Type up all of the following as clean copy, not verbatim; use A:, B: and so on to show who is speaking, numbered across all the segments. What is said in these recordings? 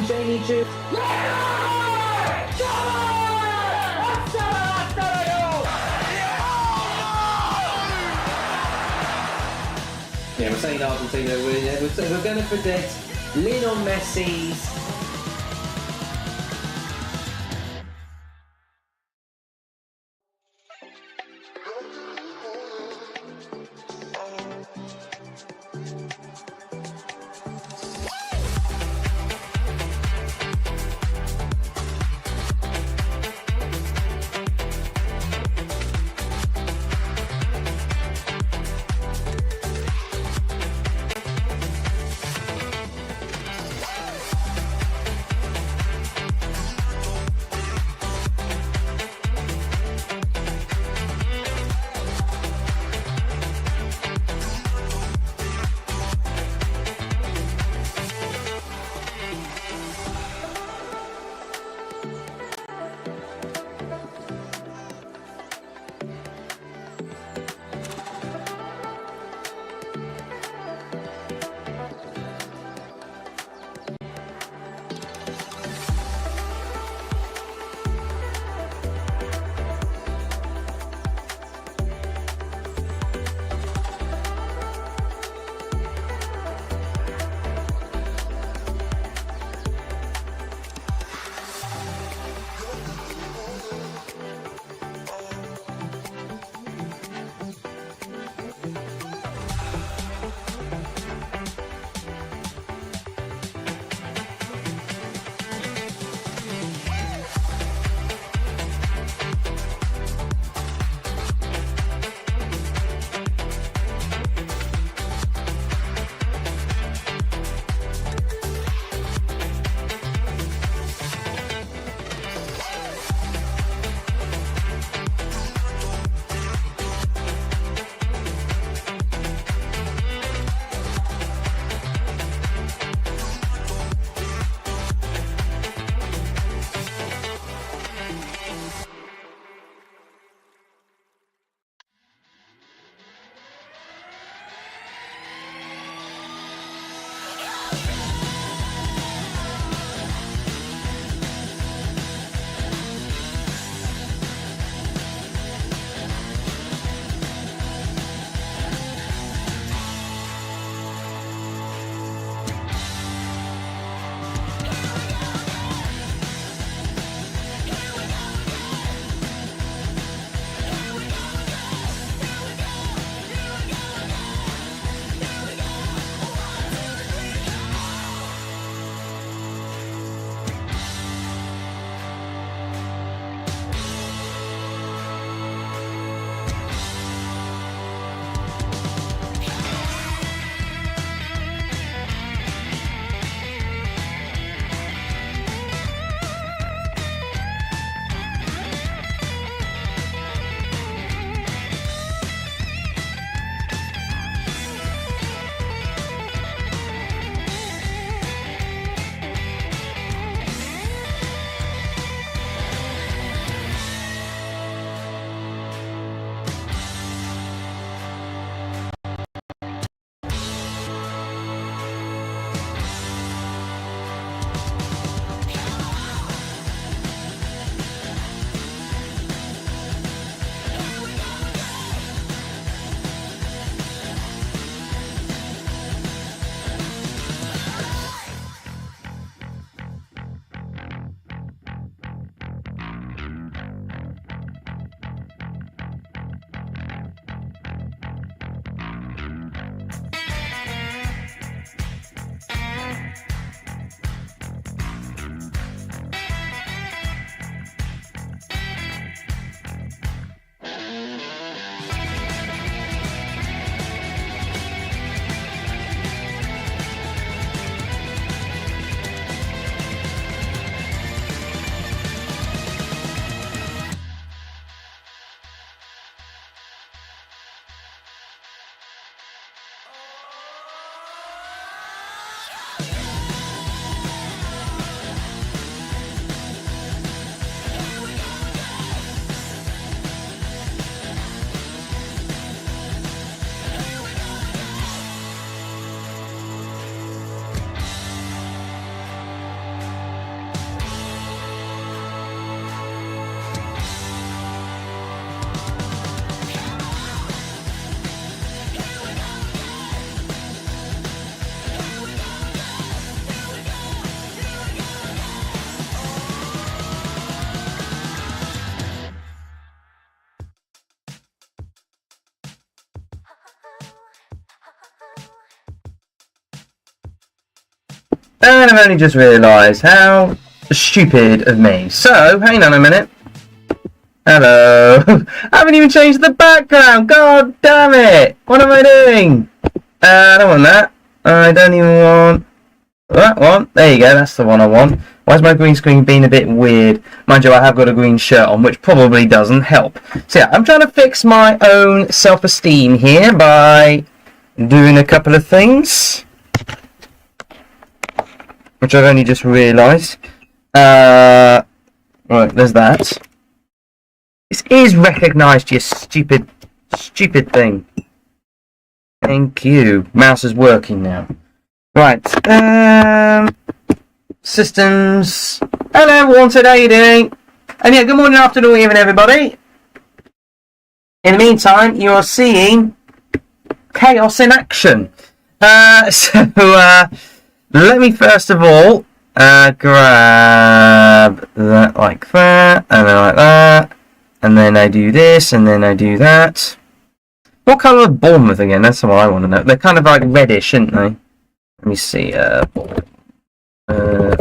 A: and Jamie Jew. Yeah, we're saying Argentina. We're going to predict Lionel Messi's
B: And I've only just realised how stupid of me. So, hang on a minute. Hello. I haven't even changed the background. God damn it. What am I doing? I don't want that. I don't even want that one. There you go. That's the one I want. Why is my green screen being a bit weird? Mind you, I have got a green shirt on, which probably doesn't help. So yeah, I'm trying to fix my own self-esteem here by doing a couple of things, which I've only just realised. Right, there's that. This is recognised, you stupid thing. Thank you. Mouse is working now. Right. Systems. Hello, Wanted. How you doing? And yeah, good morning, afternoon, evening, everybody. In the meantime, you are seeing chaos in action. Let me first of all grab that like that, and then like that, and then I do this, and then I do that. What colour of Bournemouth again? That's what I want to know. They're kind of like reddish, aren't they? Let me see. Bournemouth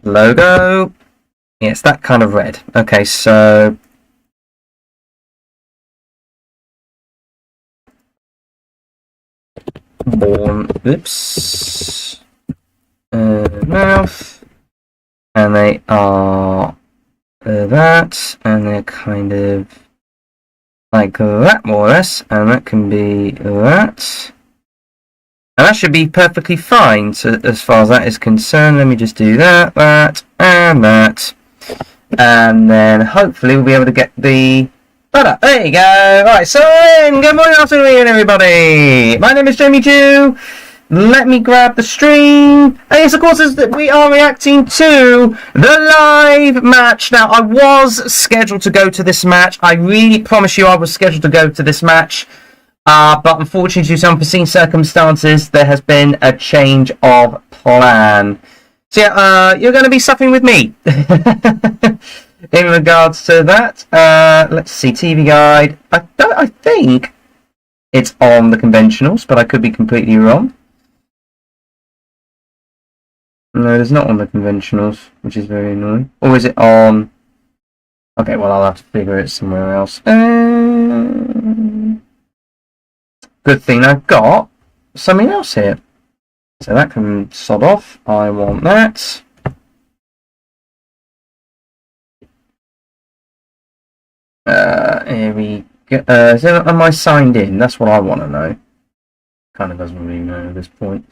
B: logo. Yeah, it's that kind of red. Okay, so mouth, and they are that, and they're kind of like that, more or less, and that can be that, and that should be perfectly fine. So as far as that is concerned, let me just do that, and that, and then hopefully we'll be able to get the butter. There you go. Right, so good morning, afternoon, everybody. My name is Jamie Jew. Let me grab the stream. And yes, of course, is that we are reacting to the live match. Now, I was scheduled to go to this match. I really promise you I was scheduled to go to this match. But unfortunately, due to unforeseen circumstances, there has been a change of plan. So yeah, you're going to be suffering with me. In regards to that, let's see, TV guide. I think it's on the conventionals, but I could be completely wrong. No, it's not on the conventionals, which is very annoying. Or is it on? Okay, well, I'll have to figure it somewhere else. Good thing I've got something else here. So that can sod off. I want that. Here we go. Am I signed in? That's what I want to know. Kind of doesn't really know at this point.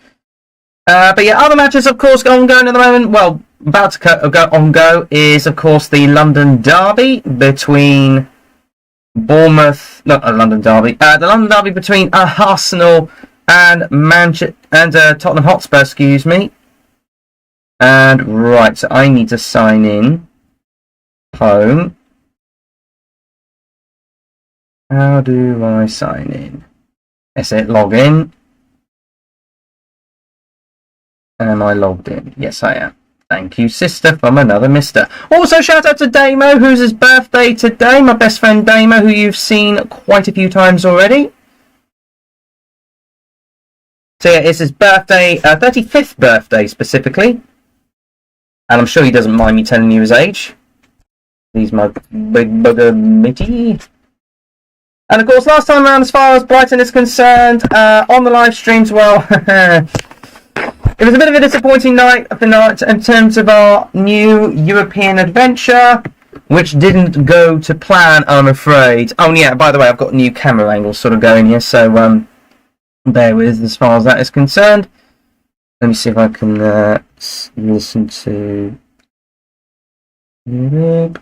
B: But yeah, other matches, of course, ongoing at the moment. Well, about to go is, of course, the London Derby between Bournemouth. Not a London Derby. The London Derby between Arsenal and Tottenham Hotspur. Excuse me. And right, so I need to sign in. Home. How do I sign in? That's it. Log in. Am I logged in? Yes, I am. Thank you, sister, from another mister. Also, shout out to Damo, who's his birthday today. My best friend Damo, who you've seen quite a few times already. So yeah, it's his birthday, 35th birthday specifically. And I'm sure he doesn't mind me telling you his age. He's my big bugger mitty. And of course, last time around, as far as Brighton is concerned, on the live streams, well, it was a bit of a disappointing night in terms of our new European adventure, which didn't go to plan, I'm afraid. Oh yeah, by the way, I've got a new camera angle sort of going here, so bear with as far as that is concerned. Let me see if I can listen to... There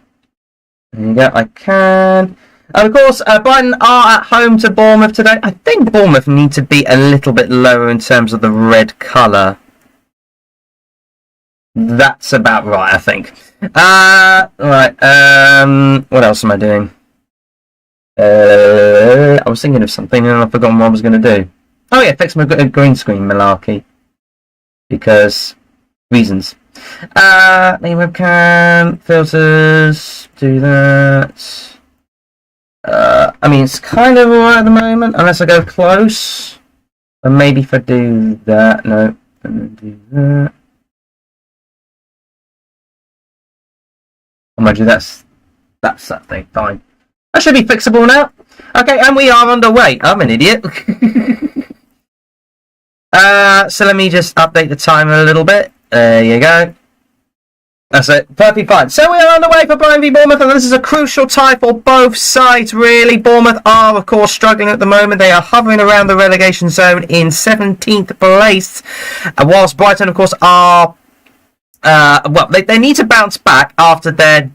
B: you go, I can. And of course, Brighton are at home to Bournemouth today. I think Bournemouth need to be a little bit lower in terms of the red colour. That's about right, I think. Right, what else am I doing? I was thinking of something and I've forgotten what I was going to do. Oh yeah, fix my green screen malarkey. Because reasons. Main webcam, filters, do that. I mean, it's kind of alright at the moment, unless I go close. And maybe if I do that, no, and then do that. Imagine that's that thing, fine. That should be fixable now. Okay, and we are underway. I'm an idiot. So let me just update the timer a little bit. There you go. That's it. Perfectly fine. So we are underway for Brighton v Bournemouth, and this is a crucial tie for both sides, really. Bournemouth are, of course, struggling at the moment. They are hovering around the relegation zone in 17th place, whilst Brighton, of course, are... well, they need to bounce back after their...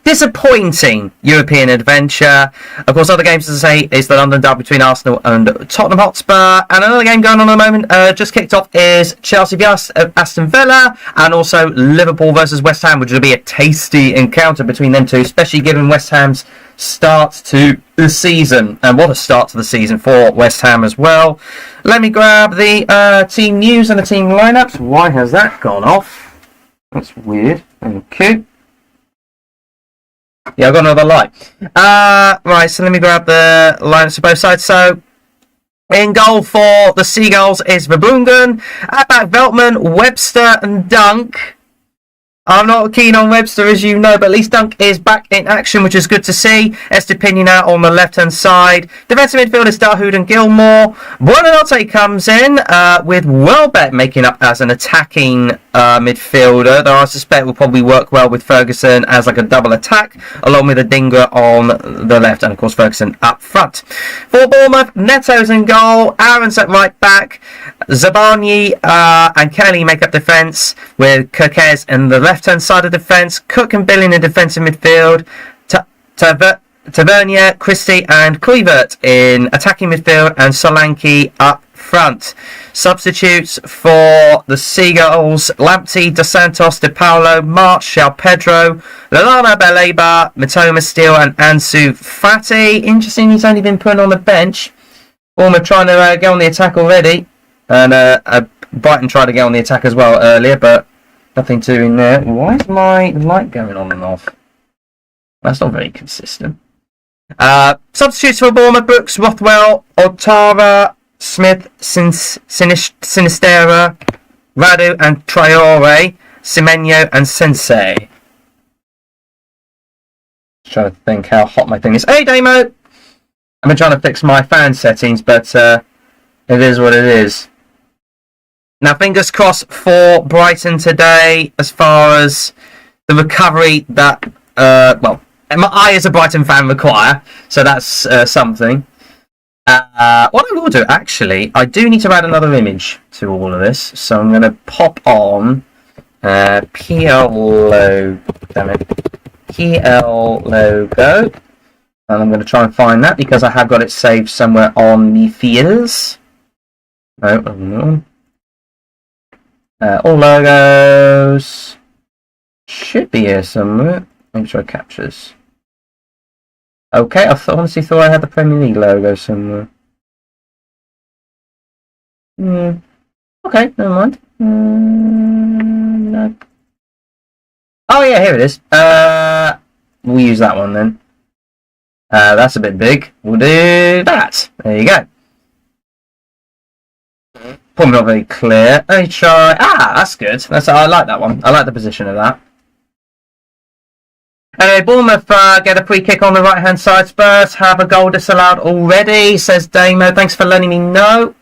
B: disappointing European adventure. Of course, other games, as I say, is the London derby between Arsenal and Tottenham Hotspur. And another game going on at the moment, just kicked off, is Chelsea v Aston Villa, and also Liverpool versus West Ham, which will be a tasty encounter between them two, especially given West Ham's start to the season. And what a start to the season for West Ham as well. Let me grab the team news and the team lineups. Why has that gone off? That's weird. Okay. Yeah, I've got another light. Right, so let me grab the lineups for both sides. So, in goal for the Seagulls is Verbruggen. At back, Veltman, Webster and Dunk. I'm not keen on Webster, as you know, but at least Dunk is back in action, which is good to see. Estepinian on the left-hand side. Defensive midfield is Dahoud and Gilmore. Buonanotte comes in with Welbeck making up as an attacking midfielder, though I suspect will probably work well with Ferguson as like a double attack, along with Adingra on the left, and of course Ferguson up front. For Bournemouth, Neto's in goal, Aaron's at right back, Zabani and Kelly make up defence, with Kirkes in the left-hand side of defence, Cook and Billy in the defensive midfield, Tavernier, Christie and Kluivert in attacking midfield, and Solanke up front. Substitutes for the Seagulls: Lamptey, Dos Santos, De Paulo, March, João Pedro, Lallana, Baleba, Mitoma, Steele and Ansu Fati. Interesting, he's only been put on the bench. Bournemouth trying to get on the attack already, and Brighton tried to get on the attack as well earlier, but nothing doing there. Why is my light going on and off? That's not very consistent. Substitutes for Bournemouth: Brooks, Rothwell, Otara, Smith, Sinistera, Radu and Traore, Semenyo and Sensei. Just trying to think how hot my thing is. Hey Damo! I've been trying to fix my fan settings, but it is what it is. Now, fingers crossed for Brighton today as far as the recovery that, well, I as a Brighton fan require, so that's something. What I will do, actually, I do need to add another image to all of this, so I'm going to pop on PL logo, and I'm going to try and find that because I have got it saved somewhere on the fields. No. All logos should be here somewhere. Make sure it captures. Okay, I honestly thought I had the Premier League logo somewhere. Okay, never mind. No. Oh yeah, here it is. We'll use that one then. That's a bit big. We'll do that. There you go. Probably not very clear. Let me try. That's good. I like that one. I like the position of that. Anyway, Bournemouth get a free kick on the right-hand side. Spurs have a goal disallowed already, says Damo. Thanks for letting me know.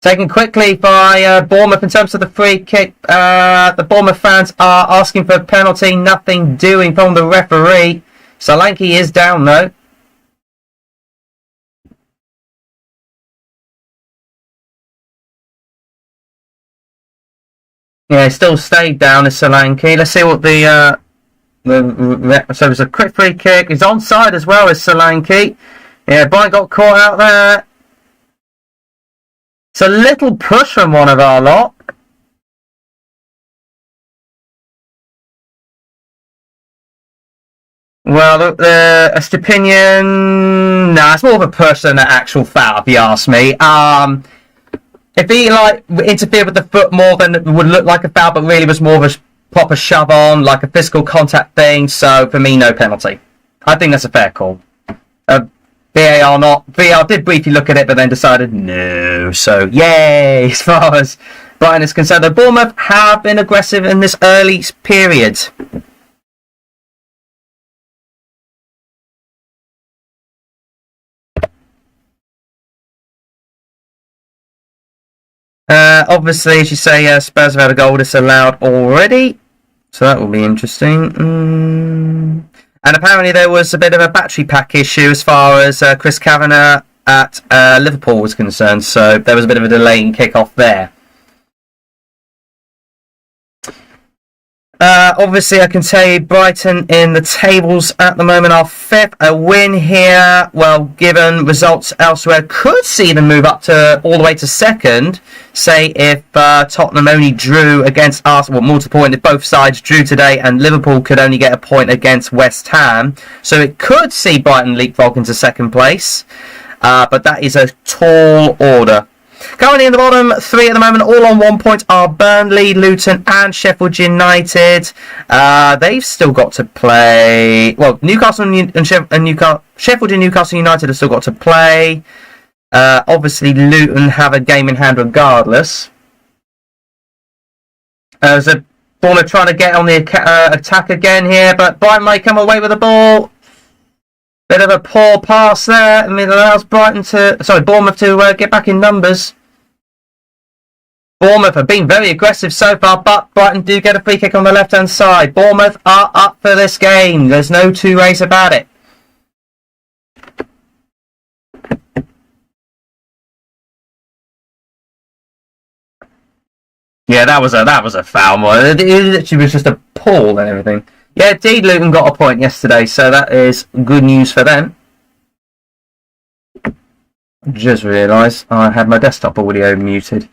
B: Taken quickly by Bournemouth in terms of the free kick. The Bournemouth fans are asking for a penalty. Nothing doing from the referee. Solanke is down, though. Yeah, it still stayed down as Solanke. Let's see what so it was a quick free kick. He's onside as well as Solanke. Yeah, Brighton got caught out there. It's a little push from one of our lot. Well, Estepinian... Nah, it's more of a push than an actual foul, if you ask me. If he interfered with the foot more, then it would look like a foul, but really was more of a proper shove on, like a physical contact thing. So for me, no penalty. I think that's a fair call. VAR did briefly look at it, but then decided no. So, yay, as far as Brighton is concerned. The Bournemouth have been aggressive in this early period. Obviously, as you say, Spurs have had a goal disallowed already. So that will be interesting. And apparently there was a bit of a battery pack issue as far as Chris Kavanagh at Liverpool was concerned. So there was a bit of a delay in kick-off there. Obviously, I can tell you Brighton in the tables at the moment are 5th. A win here, well, given results elsewhere, could see them move up to all the way to 2nd. Say if Tottenham only drew against Arsenal, well, multiple point if both sides drew today, and Liverpool could only get a point against West Ham. So it could see Brighton leapfrog into 2nd place. But that is a tall order. Currently in the bottom 3 at the moment, all on 1 point, are Burnley, Luton and Sheffield United. They've still got to play. Well, Newcastle and Sheffield and Newcastle United have still got to play. Obviously, Luton have a game in hand regardless. So Bournemouth trying to get on the attack again here, but Brighton might come away with the ball. Bit of a poor pass there. I mean, it allows Bournemouth to get back in numbers. Bournemouth have been very aggressive so far, but Brighton do get a free kick on the left-hand side. Bournemouth are up for this game. There's no two ways about it. Yeah, that was a foul more. It literally was just a pull and everything. Yeah, indeed, Luton got a point yesterday, so that is good news for them. Just realised I had my desktop audio muted.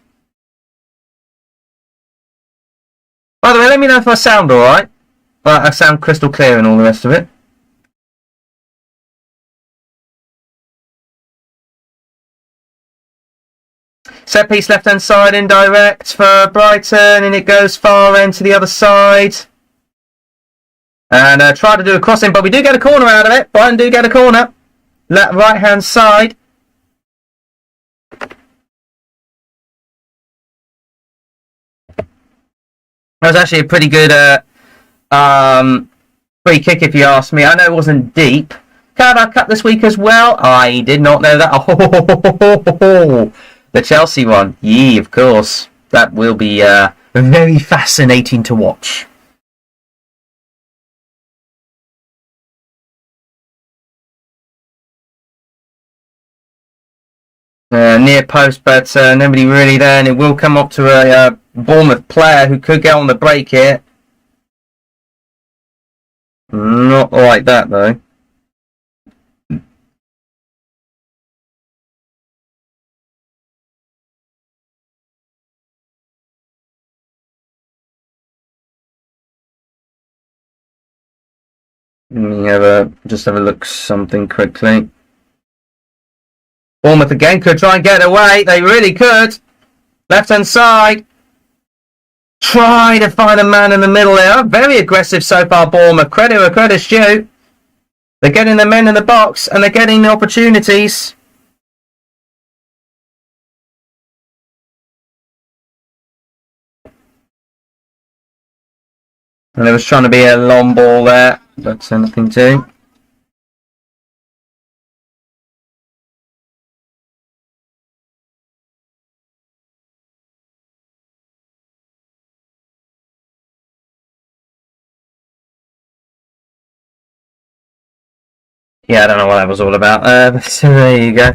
B: By the way, let me know if I sound alright. But I sound crystal clear and all the rest of it. Set piece left hand side, indirect for Brighton, and it goes far end to the other side. And try to do a crossing, but we do get a corner out of it. Brighton do get a corner. Right hand side. That was actually a pretty good free kick, if you ask me. I know it wasn't deep. Kavanagh cut this week as well. I did not know that. Oh, the Chelsea one. Yee, of course. That will be very fascinating to watch. Near post, but nobody really there, and it will come up to a Bournemouth player who could get on the break here. Not like that, though. Let me just have a look something quickly. Bournemouth again could try and get away. They really could. Left hand side. Try to find a man in the middle there. Very aggressive so far, Bournemouth. Credit where credit's due. They're getting the men in the box and they're getting the opportunities. And there was trying to be a long ball there, but nothing to. Yeah, I don't know what that was all about. So there you go.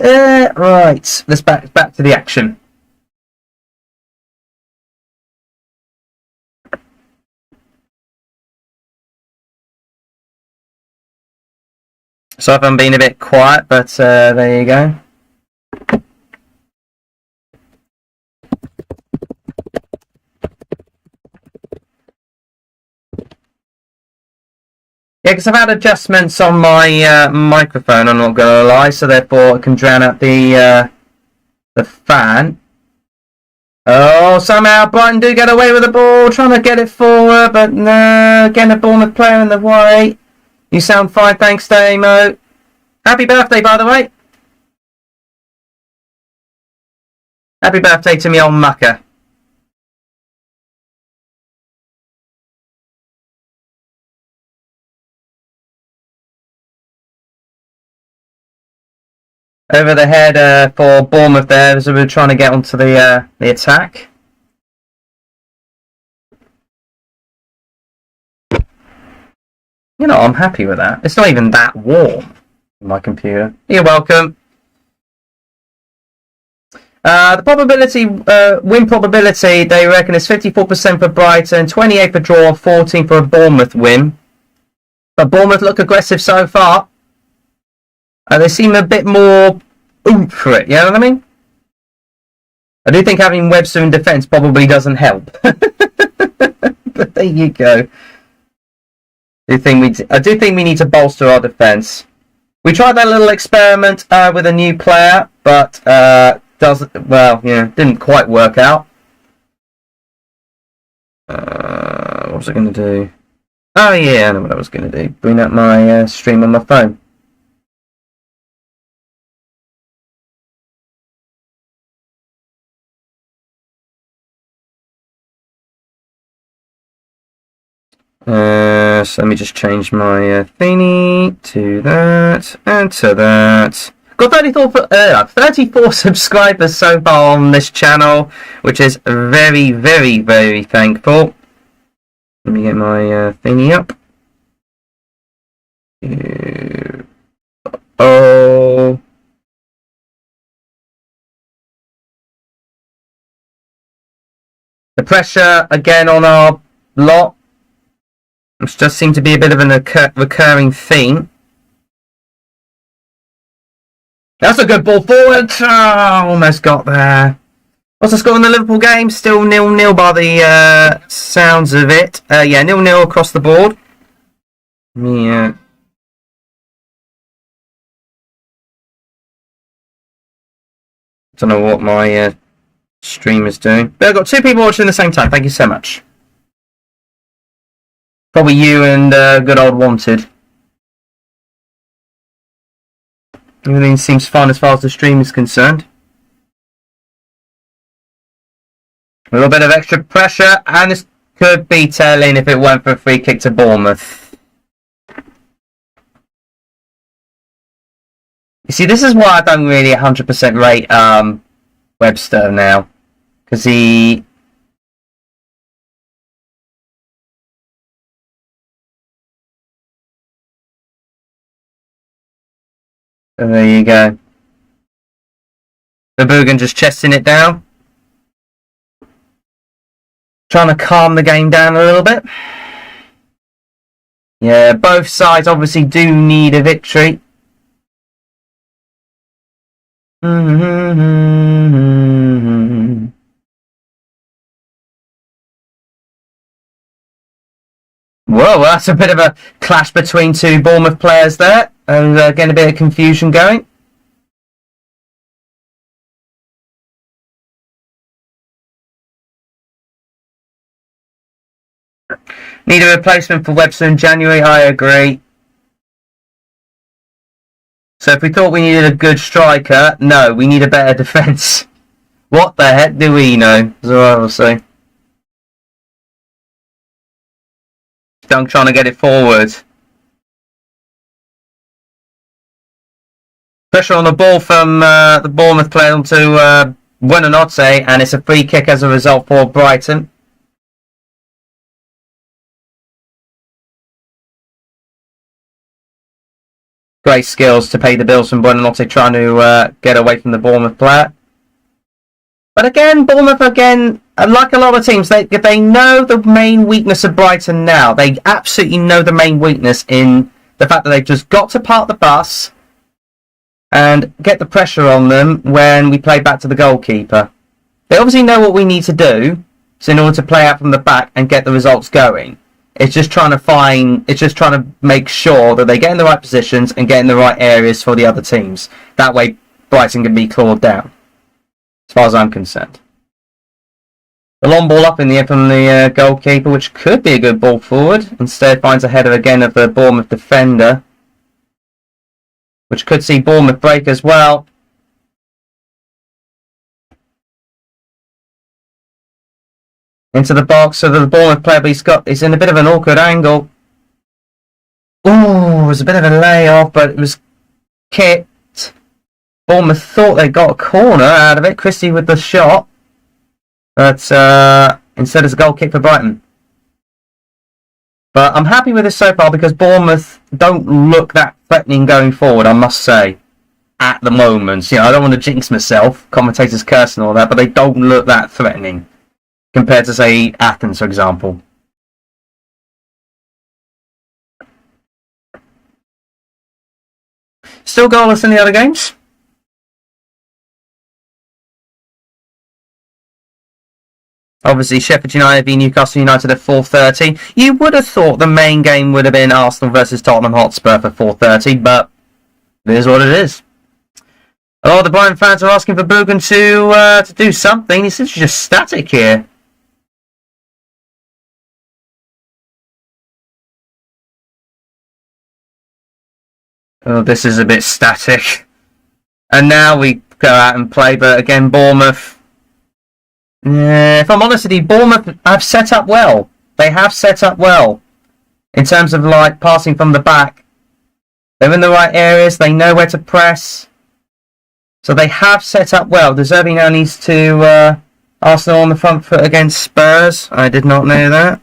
B: Right, let's back to the action. So I've been a bit quiet, but there you go. Yeah, because I've had adjustments on my microphone, I'm not going to lie, so therefore it can drown out the fan. Oh, somehow Brighton do get away with the ball, trying to get it forward, but no, getting a Bournemouth player in the way. You sound fine, thanks, Damo. Happy birthday, by the way. Happy birthday to me old mucker. Over the head for Bournemouth there as we were trying to get onto the attack. You know, I'm happy with that. It's not even that warm on my computer. You're welcome. The probability, win probability, they reckon is 54% for Brighton, 28 for draw, 14 for a Bournemouth win. But Bournemouth look aggressive so far. They seem a bit more oomph for it, you know what I mean? I do think having Webster in defence probably doesn't help. But there you go. I do think we need to bolster our defence. We tried that little experiment with a new player, but didn't quite work out. What was I going to do? Oh yeah, I know what I was going to do. Bring up my stream on my phone. So let me just change my thingy to that and to that. Got 34 subscribers so far on this channel, which is very, very, very thankful. Let me get my thingy up. Oh. The pressure again on our lot. Which does seem to be a bit of a recurring theme. That's a good ball forward. Oh, almost got there. What's the score in the Liverpool game? Still 0-0 by the sounds of it. Yeah, 0-0 across the board. Yeah. Don't know what my stream is doing. But I've got 2 people watching at the same time. Thank you so much. Probably you and good old Wanted. Everything seems fine as far as the stream is concerned. A little bit of extra pressure, and this could be telling if it went for a free kick to Bournemouth. You see, this is why I don't really 100% rate Webster now. Because he... And there you go. Verbruggen just chesting it down. Trying to calm the game down a little bit. Yeah, both sides obviously do need a victory. Whoa, that's a bit of a clash between 2 Bournemouth players there. And getting a bit of confusion going. Need a replacement for Webster in January, I agree. So if we thought we needed a good striker, no, we need a better defence. What the heck do we know? Is what I will say. Dunk trying to get it forward. Pressure on the ball from the Bournemouth player onto Buonanotte, and it's a free kick as a result for Brighton. Great skills to pay the bills from Buonanotte, trying to get away from the Bournemouth player. But again, Bournemouth, like a lot of teams, they know the main weakness of Brighton now. They absolutely know the main weakness in the fact that they've just got to park the bus and get the pressure on them when we play back to the goalkeeper. They obviously know what we need to do, so in order to play out from the back and get the results going. It's just trying to make sure that they get in the right positions and get in the right areas for the other teams. That way, Brighton can be clawed down, as far as I'm concerned. The long ball up in the air from the goalkeeper, which could be a good ball forward. Instead, finds a header again of the Bournemouth defender. which could see Bournemouth break as well. Into the box, so the Bournemouth player, but he's in a bit of an awkward angle. Ooh, it was a bit of a layoff, but it was kicked. Bournemouth thought they got a corner out of it. Christie with the shot, but instead it's a goal kick for Brighton. But I'm happy with this so far because Bournemouth don't look that threatening going forward, I must say. At the moment, I don't want to jinx myself, commentators curse and all that, but they don't look that threatening compared to, say, Athens, for example. Still goalless in the other games. Obviously, Sheffield United v Newcastle United at 4:30. You would have thought the main game would have been Arsenal versus Tottenham Hotspur for 4:30, but it is what it is. A lot of the Brighton fans are asking for Bugan to do something. He's just static here. Oh, this is a bit static. And now we go out and play, but again, Bournemouth. If I'm honest with you, Bournemouth have set up well. They have set up well in terms of like passing from the back. They're in the right areas. They know where to press. So they have set up well. De Zerbi now needs to Arsenal on the front foot against Spurs. I did not know that.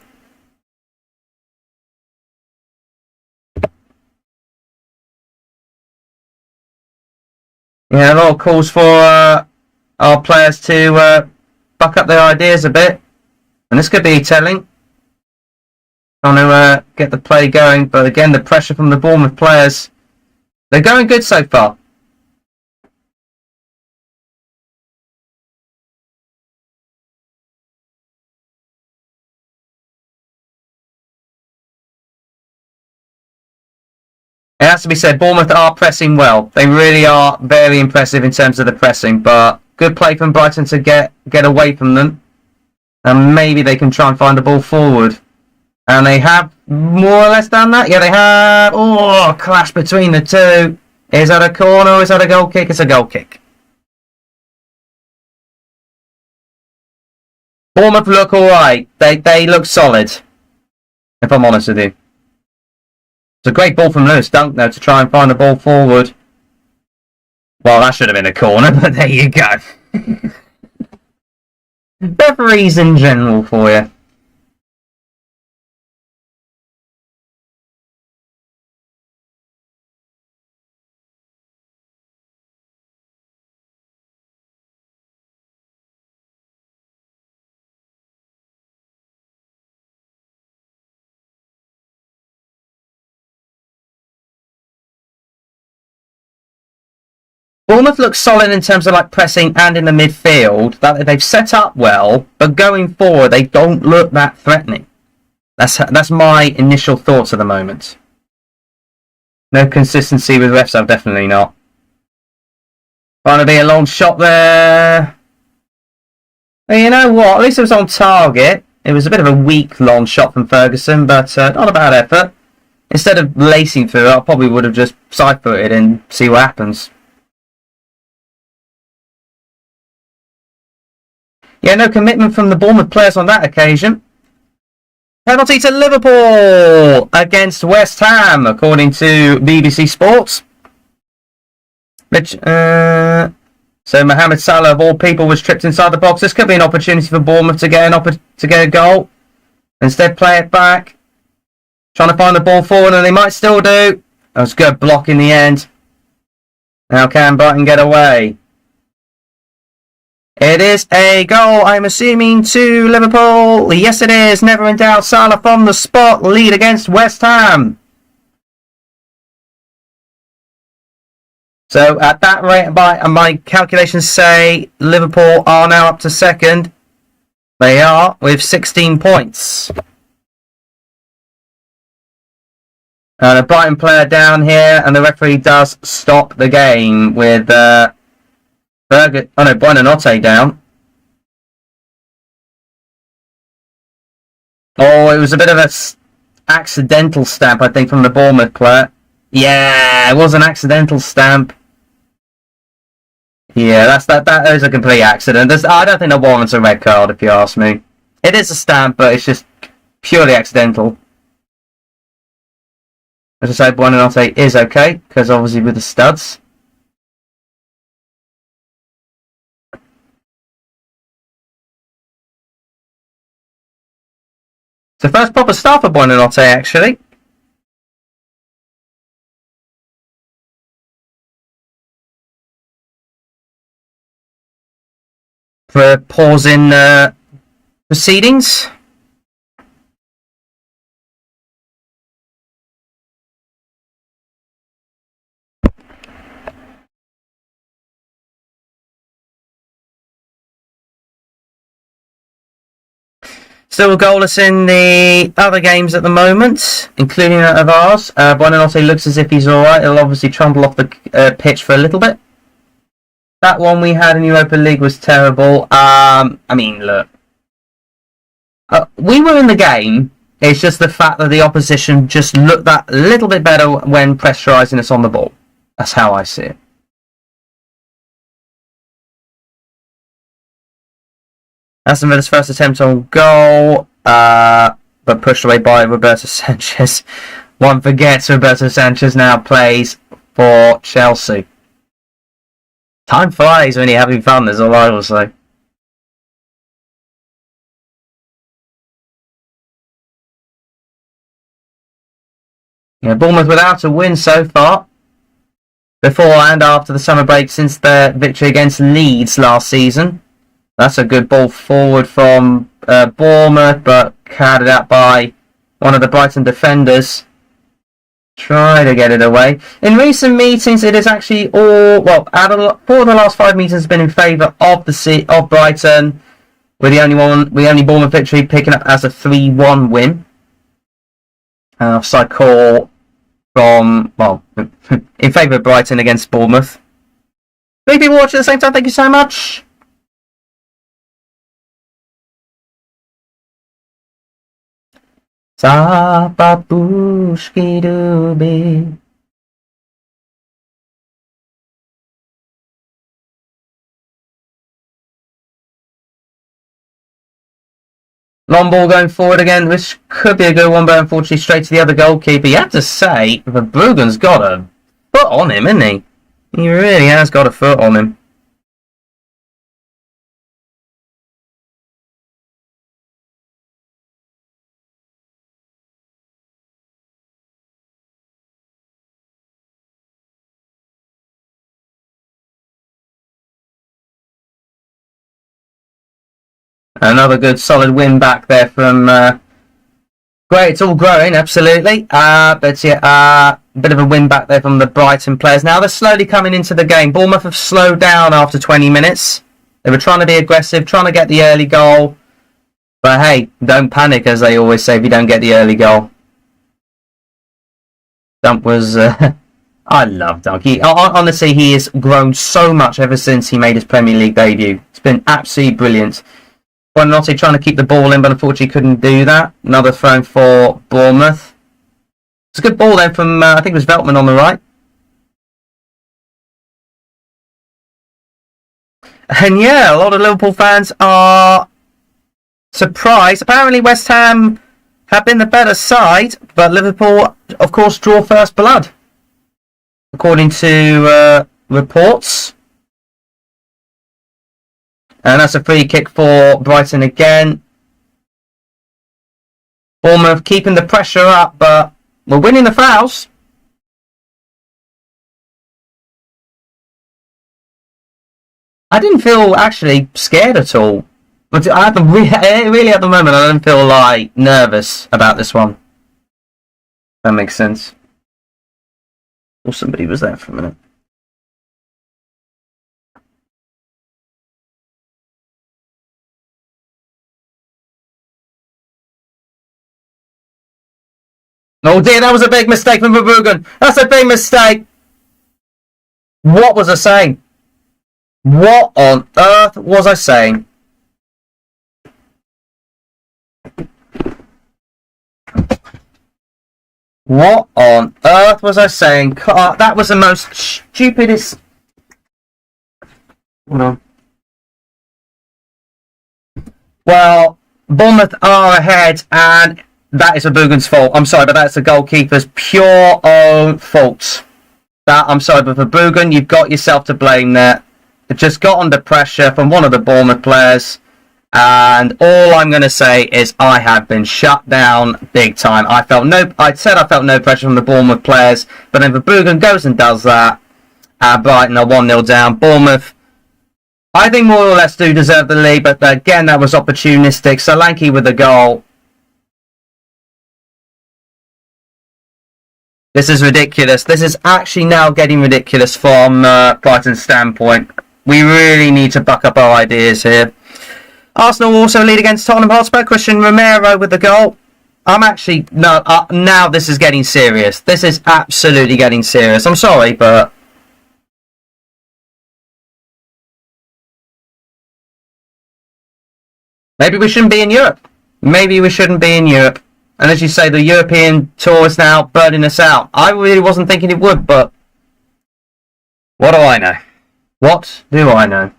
B: Yeah, a lot of calls for our players to buck up their ideas a bit, and this could be telling. Trying to get the play going, but again, the pressure from the Bournemouth players, they're going good so far. It has to be said, Bournemouth are pressing well. They really are very impressive in terms of the pressing, but good play from Brighton to get away from them. And maybe they can try and find the ball forward. And they have more or less done that. Yeah, they have. Oh, clash between the two. Is that a corner or is that a goal kick? It's a goal kick. Bournemouth look alright. They look solid, if I'm honest with you. It's a great ball from Lewis Dunk, though, to try and find the ball forward. Well, that should have been a corner, but there you go. Referees in general for you. Bournemouth looks solid in terms of like pressing and in the midfield. That they've set up well, but going forward they don't look that threatening. That's my initial thoughts at the moment. No consistency with refs, I've definitely not. Trying to be a long shot there. Well, you know what? At least it was on target. It was a bit of a weak long shot from Ferguson, but not a bad effort. Instead of lacing through it, I probably would have just side-footed and see what happens. Yeah, no commitment from the Bournemouth players on that occasion. Penalty to Liverpool against West Ham, according to BBC Sports. So Mohamed Salah, of all people, was tripped inside the box. This could be an opportunity for Bournemouth to get a goal. Instead, play it back. Trying to find the ball forward, and they might still do. That was a good block in the end. Now can Brighton get away? It is a goal, I'm assuming, to Liverpool. Yes, it is. Never in doubt. Salah from the spot. Lead against West Ham. So at that rate, my calculations say Liverpool are now up to second. They are, with 16 points. And a Brighton player down here, and the referee does stop the game with Buonanotte down. Oh, it was a bit of an accidental stamp, I think, from the Bournemouth player. Yeah, it was an accidental stamp. Yeah, that is a complete accident. I don't think that warrants a red card, if you ask me. It is a stamp, but it's just purely accidental. As I said, Buonanotte is okay, because obviously with the studs. It's the first proper start for Buonanotte, actually. For a pause in proceedings. Still goalless in the other games at the moment, including that of ours. Buonanotte looks as if he's alright. He'll obviously trundle off the pitch for a little bit. That one we had in Europa League was terrible. I mean, look. We were in the game. It's just the fact that the opposition just looked that little bit better when pressurising us on the ball. That's how I see it. Aston Villa's first attempt on goal, but pushed away by Roberto Sanchez. One forgets Roberto Sanchez now plays for Chelsea. Time flies when you're having fun, is all I will say. Yeah, Bournemouth without a win so far. Before and after the summer break since their victory against Leeds last season. That's a good ball forward from Bournemouth, but carried out by one of the Brighton defenders. Try to get it away. In recent meetings, it is actually all four of the last 5 meetings has been in favour of Brighton, with the only Bournemouth victory picking up as a 3-1 win. Offside call from in favour of Brighton against Bournemouth. 3 people watching at the same time. Thank you so much. Long ball going forward again, which could be a good one, but unfortunately straight to the other goalkeeper. You have to say, Verbruggen's got a foot on him, isn't he? He really has got a foot on him. Another good solid win back there from great, it's all growing, absolutely. But yeah, bit of a win back there from the Brighton players. Now they're slowly coming into the game. Bournemouth have slowed down after 20 minutes. They were trying to be aggressive, trying to get the early goal. But hey, don't panic, as they always say, if you don't get the early goal. Dunk was... I love Dunk. Honestly, he has grown so much ever since he made his Premier League debut. It's been absolutely brilliant. Buonanotte trying to keep the ball in, but unfortunately couldn't do that. Another throw for Bournemouth. It's a good ball then from, I think it was Veltman on the right. And yeah, a lot of Liverpool fans are surprised. Apparently West Ham have been the better side, but Liverpool, of course, draw first blood, according to reports. And that's a free kick for Brighton again. Bournemouth keeping the pressure up, but we're winning the fouls. I didn't feel actually scared at all. But really at the moment, I don't feel like nervous about this one. That makes sense. Or somebody was there for a minute. Oh dear, that was a big mistake from Verbruggen. That's a big mistake. What was I saying? What on earth was I saying? What on earth was I saying? That was the most stupidest... Hold on. Well, Bournemouth are ahead, and that is Verbruggen's fault. I'm sorry, but that's the goalkeeper's pure own fault. I'm sorry, but Verbruggen, you've got yourself to blame there. It just got under pressure from one of the Bournemouth players, and all I'm going to say is I have been shut down big time. I felt no pressure from the Bournemouth players, but then Verbruggen goes and does that. Brighton are 1-0 down. Bournemouth, I think more or less do deserve the lead, but again, that was opportunistic. Solanke with the goal. This is ridiculous. This is actually now getting ridiculous from Brighton's standpoint. We really need to buck up our ideas here. Arsenal also lead against Tottenham Hotspur. Christian Romero with the goal. Now this is getting serious. This is absolutely getting serious. I'm sorry, but... maybe we shouldn't be in Europe. Maybe we shouldn't be in Europe. And as you say, the European tour is now burning us out. I really wasn't thinking it would, but... what do I know? What do I know?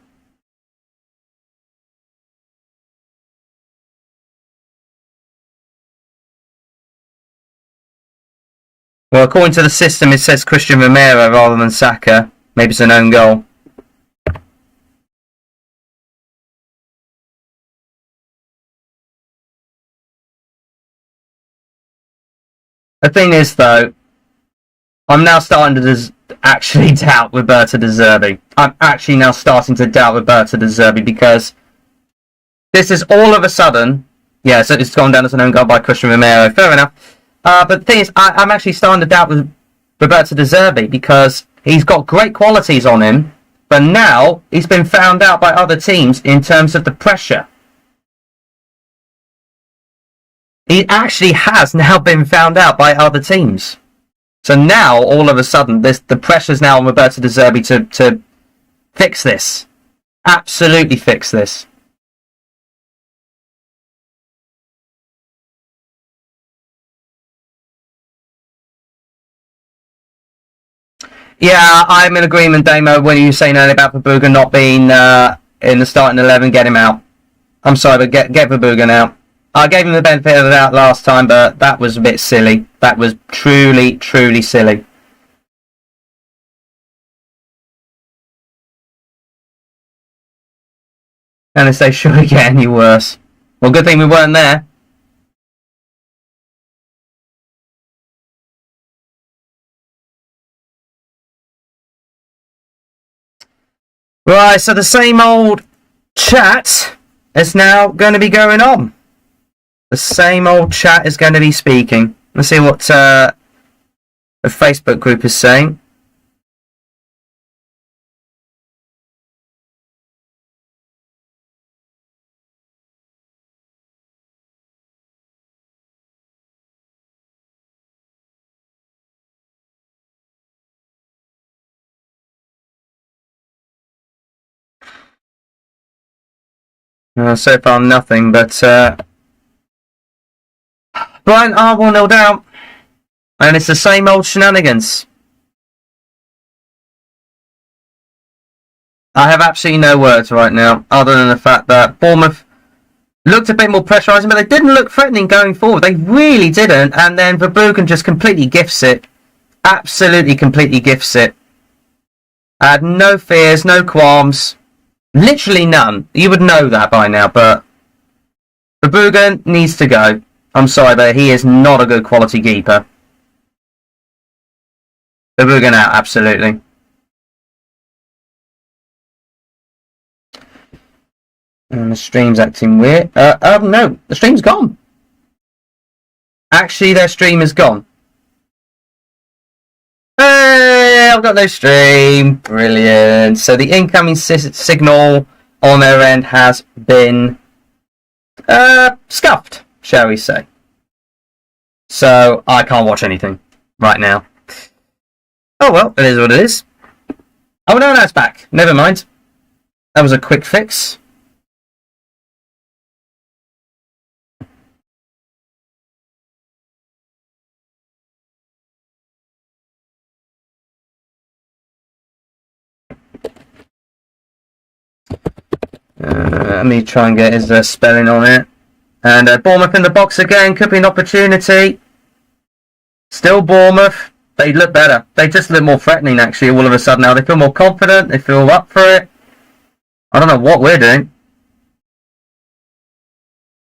B: Well, according to the system, it says Christian Romero rather than Saka. Maybe it's an own goal. The thing is, though, I'm now starting to actually doubt Roberto De Zerbi. I'm actually now starting to doubt Roberto De Zerbi because this is all of a sudden... yeah, so it's gone down as an own goal by Christian Romero. Fair enough. But the thing is, I'm actually starting to doubt Roberto De Zerbi because he's got great qualities on him, but now he's been found out by other teams in terms of the pressure. He actually has now been found out by other teams. So now, all of a sudden, the pressure's now on Roberto De Zerbi to fix this. Absolutely fix this. Yeah, I'm in agreement, Damo, when you were saying earlier about Verbruggen not being in the starting 11. Get him out. I'm sorry, but get Verbruggen out. I gave him the benefit of the doubt last time, but that was a bit silly. That was truly, truly silly. And if they should get any worse. Well, good thing we weren't there. Right, so the same old chat is now going to be going on. The same old chat is going to be speaking. Let's see what the Facebook group is saying. So far nothing, but Brighton are 1-0 down. And it's the same old shenanigans. I have absolutely no words right now, other than the fact that Bournemouth looked a bit more pressurising, but they didn't look threatening going forward. They really didn't. And then Verbruggen just completely gifts it. Absolutely completely gifts it. I had no fears, no qualms. Literally none. You would know that by now, but Verbruggen needs to go. I'm sorry, but he is not a good quality keeper. Verbruggen out, absolutely. And the stream's acting weird. Oh no, the stream's gone. Actually, their stream is gone. Hey, I've got no stream. Brilliant. So the incoming signal on their end has been scuffed, shall we say. So I can't watch anything right now. Oh well, it is what it is. Oh no, it's back. Never mind. That was a quick fix. Let me try and get his spelling on it. And Bournemouth in the box again. Could be an opportunity. Still Bournemouth. They look better. They just look more threatening, actually, all of a sudden now. They feel more confident. They feel up for it. I don't know what we're doing.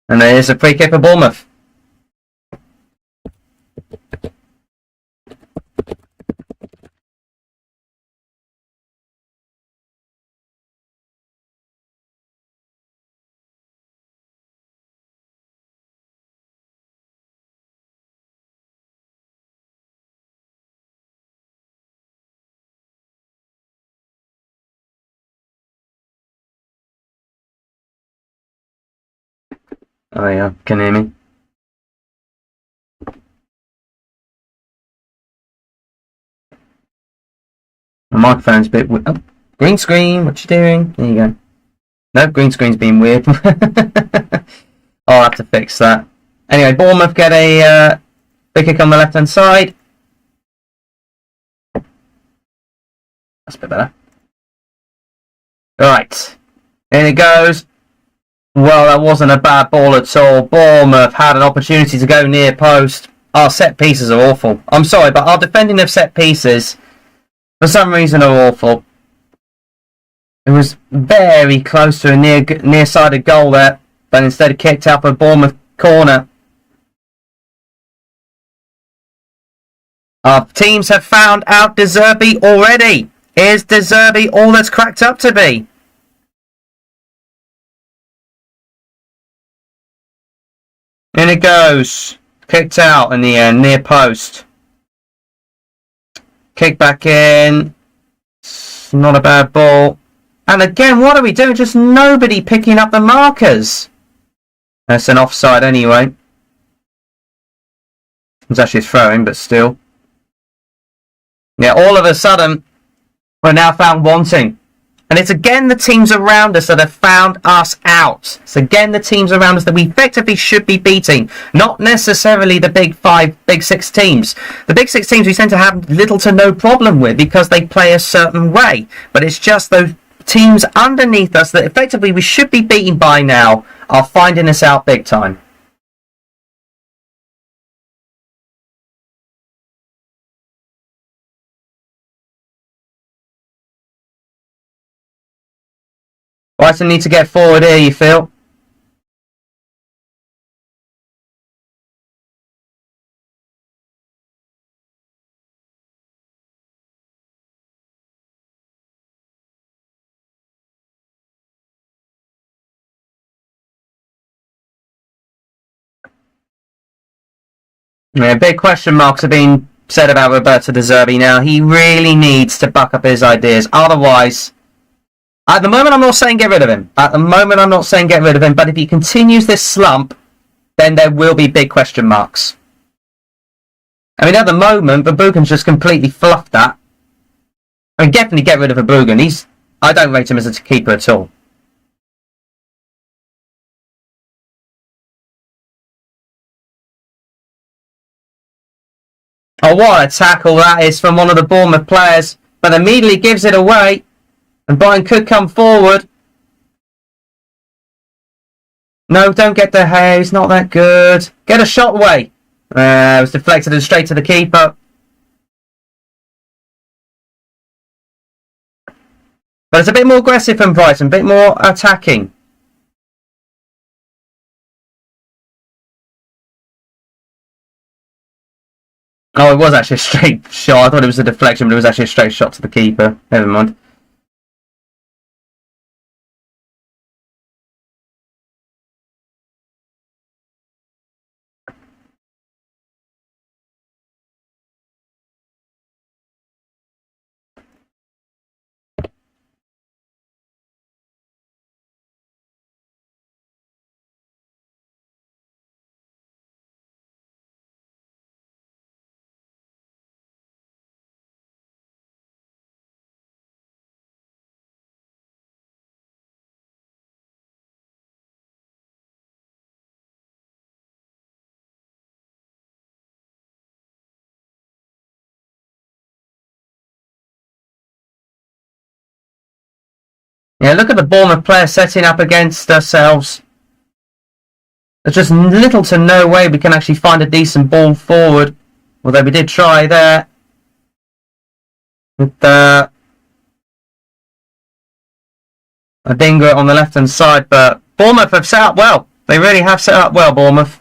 B: And there's a free kick for Bournemouth. Oh yeah, can you hear me? My microphone's a bit weird. Oh, green screen, what you doing? There you go. No, green screen's been weird. I'll have to fix that. Anyway, Bournemouth get a free kick on the left-hand side. That's a bit better. Right, in it goes. Well, that wasn't a bad ball at all. Bournemouth had an opportunity to go near post. Our set pieces are awful. I'm sorry, but our defending of set pieces, for some reason, are awful. It was very close to a near-sided goal there, but instead kicked out for Bournemouth corner. Our teams have found out De Zerbi already. Is De Zerbi all that's cracked up to be? In it goes. Kicked out in the end, near post. Kick back in. It's not a bad ball. And again, what are we doing? Just nobody picking up the markers. That's an offside anyway. It's actually throwing, but still. Yeah, all of a sudden, we're now found wanting. And it's again the teams around us that have found us out. It's again the teams around us that we effectively should be beating. Not necessarily the big five, big six teams. The big six teams we tend to have little to no problem with because they play a certain way. But it's just those teams underneath us that effectively we should be beating by now are finding us out big time. Brighton need to get forward here, you feel? Yeah, big question marks are being said about Roberto De Zerbi now. He really needs to buck up his ideas. Otherwise, at the moment I'm not saying get rid of him. At the moment I'm not saying get rid of him. But if he continues this slump, then there will be big question marks. I mean, at the moment, Verbruggen's just completely fluffed that. I mean, definitely get rid of Verbruggen. I don't rate him as a keeper at all. Oh, what a tackle that is from one of the Bournemouth players. But immediately gives it away. And Brighton could come forward. No, don't get the hair. He's not that good. Get a shot away. It was deflected and straight to the keeper. But it's a bit more aggressive from Brighton. A bit more attacking. Oh, it was actually a straight shot. I thought it was a deflection, but it was actually a straight shot to the keeper. Never mind. Yeah, look at the Bournemouth players setting up against ourselves. There's just little to no way we can actually find a decent ball forward. Although we did try there. With Adingra on the left-hand side, but Bournemouth have set up well. They really have set up well, Bournemouth.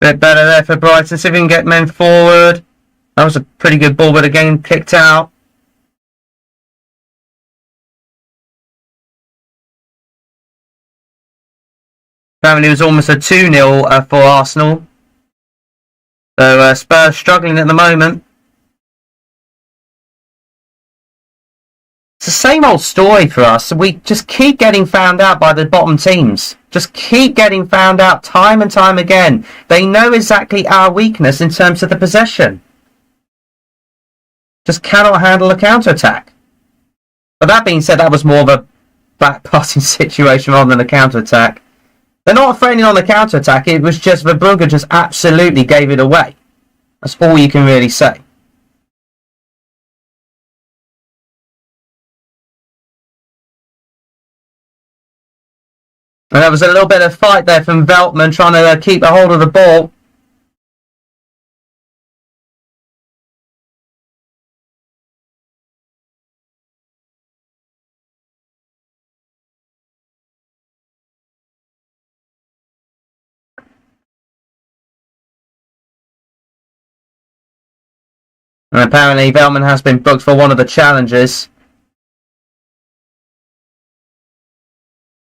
B: Bit better there for Brighton. See if we can get men forward. That was a pretty good ball, but again kicked out. Apparently it was almost a 2-0 for Arsenal. So Spurs struggling at the moment. It's the same old story for us. We just keep getting found out by the bottom teams. Just keep getting found out time and time again. They know exactly our weakness in terms of the possession. Just cannot handle a counter-attack. But that being said, that was more of a back-passing situation rather than a counter-attack. They're not threatening on the counter-attack. It was just Verbrugge just absolutely gave it away. That's all you can really say. And there was a little bit of fight there from Veltman trying to keep a hold of the ball. And apparently Veltman has been booked for one of the challenges.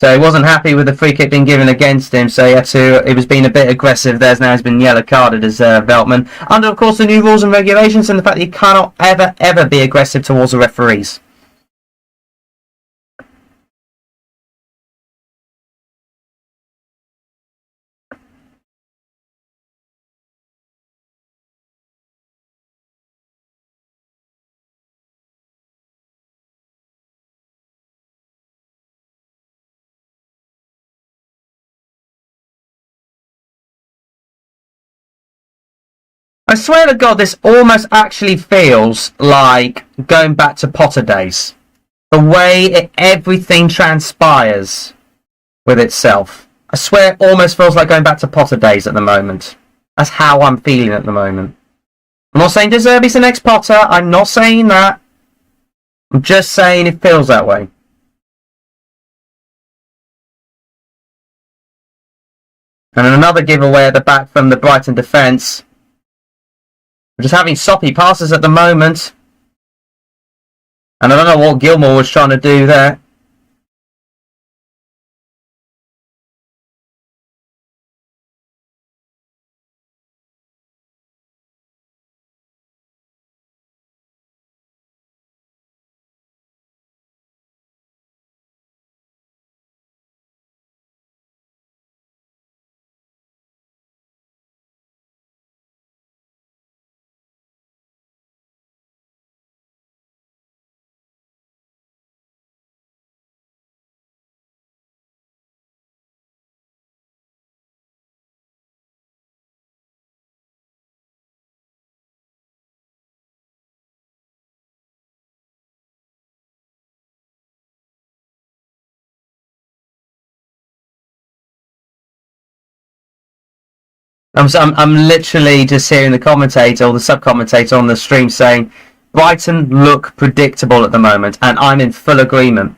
B: So he wasn't happy with the free kick being given against him, so he was being a bit aggressive. He's been yellow carded as Veltman. Under, of course, the new rules and regulations and the fact that you cannot ever be aggressive towards the referees. I swear to God, this almost actually feels like going back to Potter days. The way everything transpires with itself. I swear it almost feels like going back to Potter days at the moment. That's how I'm feeling at the moment. I'm not saying De Zerbi's the next Potter. I'm not saying that. I'm just saying it feels that way. And another giveaway at the back from the Brighton defence. We're just having soppy passes at the moment. And I don't know what Gilmour was trying to do there. I'm literally just hearing the commentator or the sub-commentator on the stream saying Brighton look predictable at the moment, and I'm in full agreement.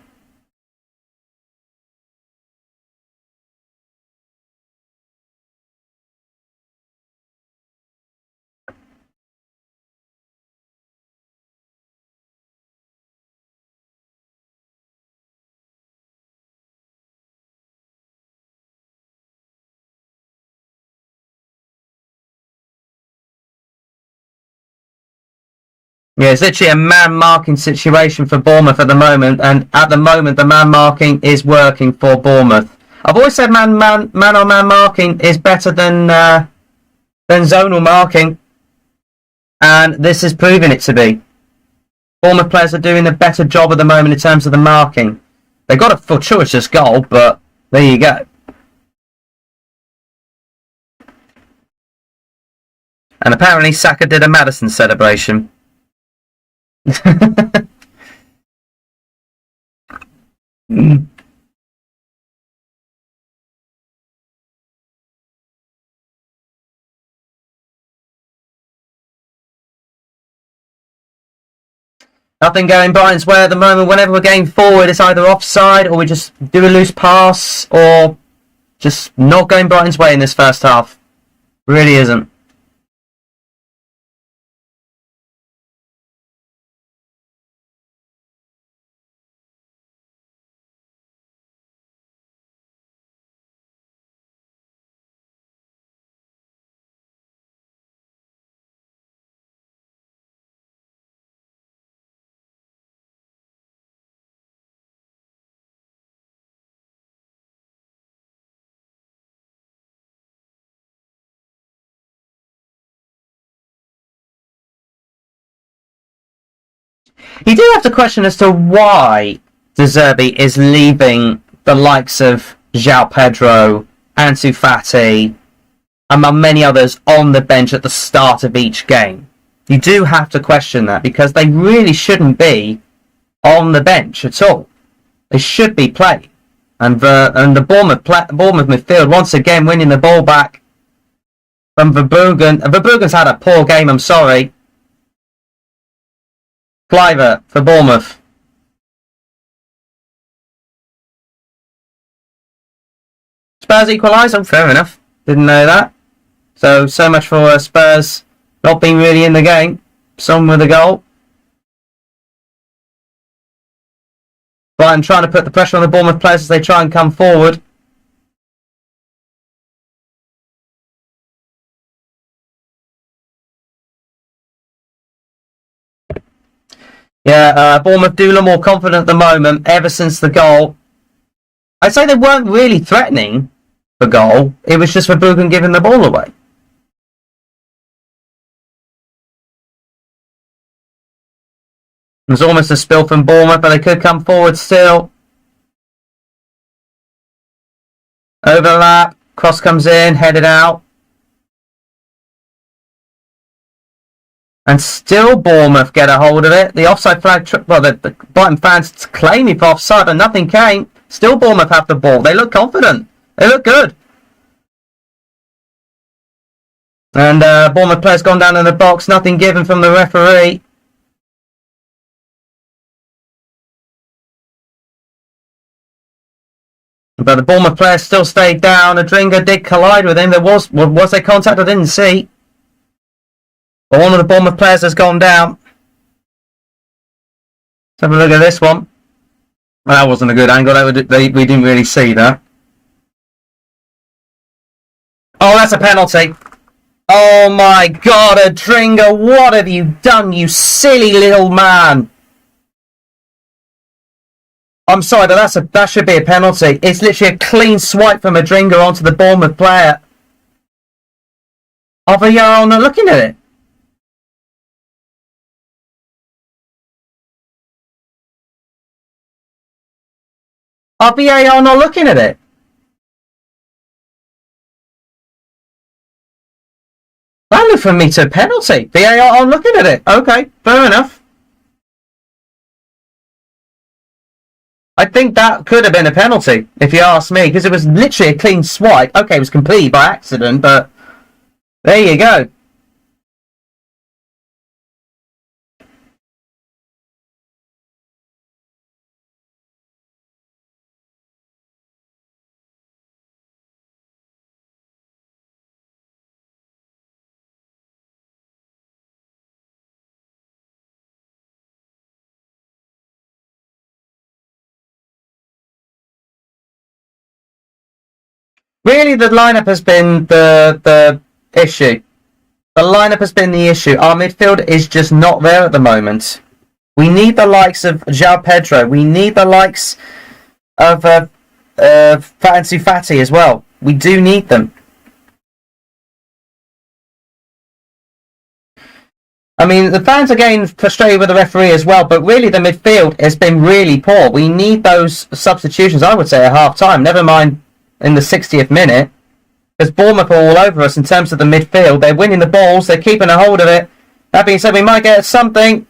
B: Yeah, it's literally a man-marking situation for Bournemouth at the moment, and at the moment the man-marking is working for Bournemouth. I've always said man-on-man marking is better than zonal marking, and this is proving it to be. Bournemouth players are doing a better job at the moment in terms of the marking. They got a fortuitous goal, but there you go. And apparently Saka did a Madison celebration. Nothing going Brighton's way at the moment. Whenever we're going forward, it's either offside or we just do a loose pass or just not going Brighton's way in this first half. Really isn't. You do have to question as to why De Zerbi is leaving the likes of João Pedro, Ansu Fati, among many others, on the bench at the start of each game. You do have to question that because they really shouldn't be on the bench at all. They should be playing. And the Bournemouth midfield, once again, winning the ball back from Verbruggen. Verbruggen's had a poor game, I'm sorry. Cliver for Bournemouth. Spurs equalise? Fair enough. Didn't know that. So much for Spurs not being really in the game. Some with a goal. Brighton trying to put the pressure on the Bournemouth players as they try and come forward. Yeah, Bournemouth do look more confident at the moment ever since the goal. I'd say they weren't really threatening the goal. It was just Verbruggen giving the ball away. It was almost a spill from Bournemouth, but they could come forward still. Overlap, cross comes in, headed out. And still Bournemouth get a hold of it. The offside flag, well, the Brighton fans claiming for offside, but nothing came. Still Bournemouth have the ball. They look confident. They look good. And Bournemouth players gone down in the box. Nothing given from the referee. But the Bournemouth players still stayed down. Adringa did collide with him. Was there contact? I didn't see. But one of the Bournemouth players has gone down. Let's have a look at this one. Well, that wasn't a good angle. We didn't really see that. Oh, that's a penalty. Oh my God, Adringa, what have you done, you silly little man? I'm sorry, but that should be a penalty. It's literally a clean swipe from Adringa onto the Bournemouth player. Are VAR not looking at it? Are VAR not looking at it? That looked for me to a penalty. VAR aren't looking at it. Okay, fair enough. I think that could have been a penalty, if you ask me, because it was literally a clean swipe. Okay, it was completely by accident, but there you go. Really, the lineup has been the issue. The lineup has been the issue. Our midfield is just not there at the moment. We need the likes of João Pedro. We need the likes of Ansu Fati as well. We do need them. I mean, the fans are getting frustrated with the referee as well, but really the midfield has been really poor. We need those substitutions, I would say, at half-time. Never mind in the 60th minute. Because Bournemouth are all over us in terms of the midfield. They're winning the balls. They're keeping a hold of it. That being said, we might get something.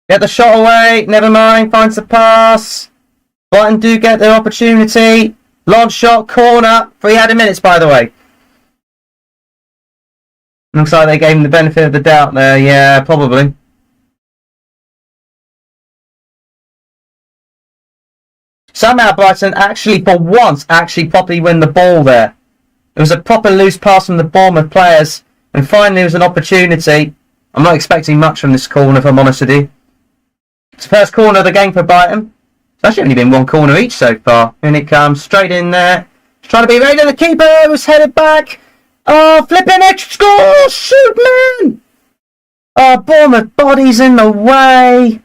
B: Get the shot away. Never mind. Finds the pass. Brighton do get their opportunity. Long shot. Corner. 3 added minutes, by the way. Looks like they gave him the benefit of the doubt there. Yeah, probably. Somehow Brighton actually, for once, properly win the ball there. It was a proper loose pass from the Bournemouth players. And finally, it was an opportunity. I'm not expecting much from this corner, if I'm honest with you. It's the first corner of the game for Brighton. It's actually only been 1 corner each so far. In it comes, straight in there. It's trying to be ready. The keeper was headed back. Oh, flipping it, score! Shoot, man! Oh, Bournemouth bodies in the way.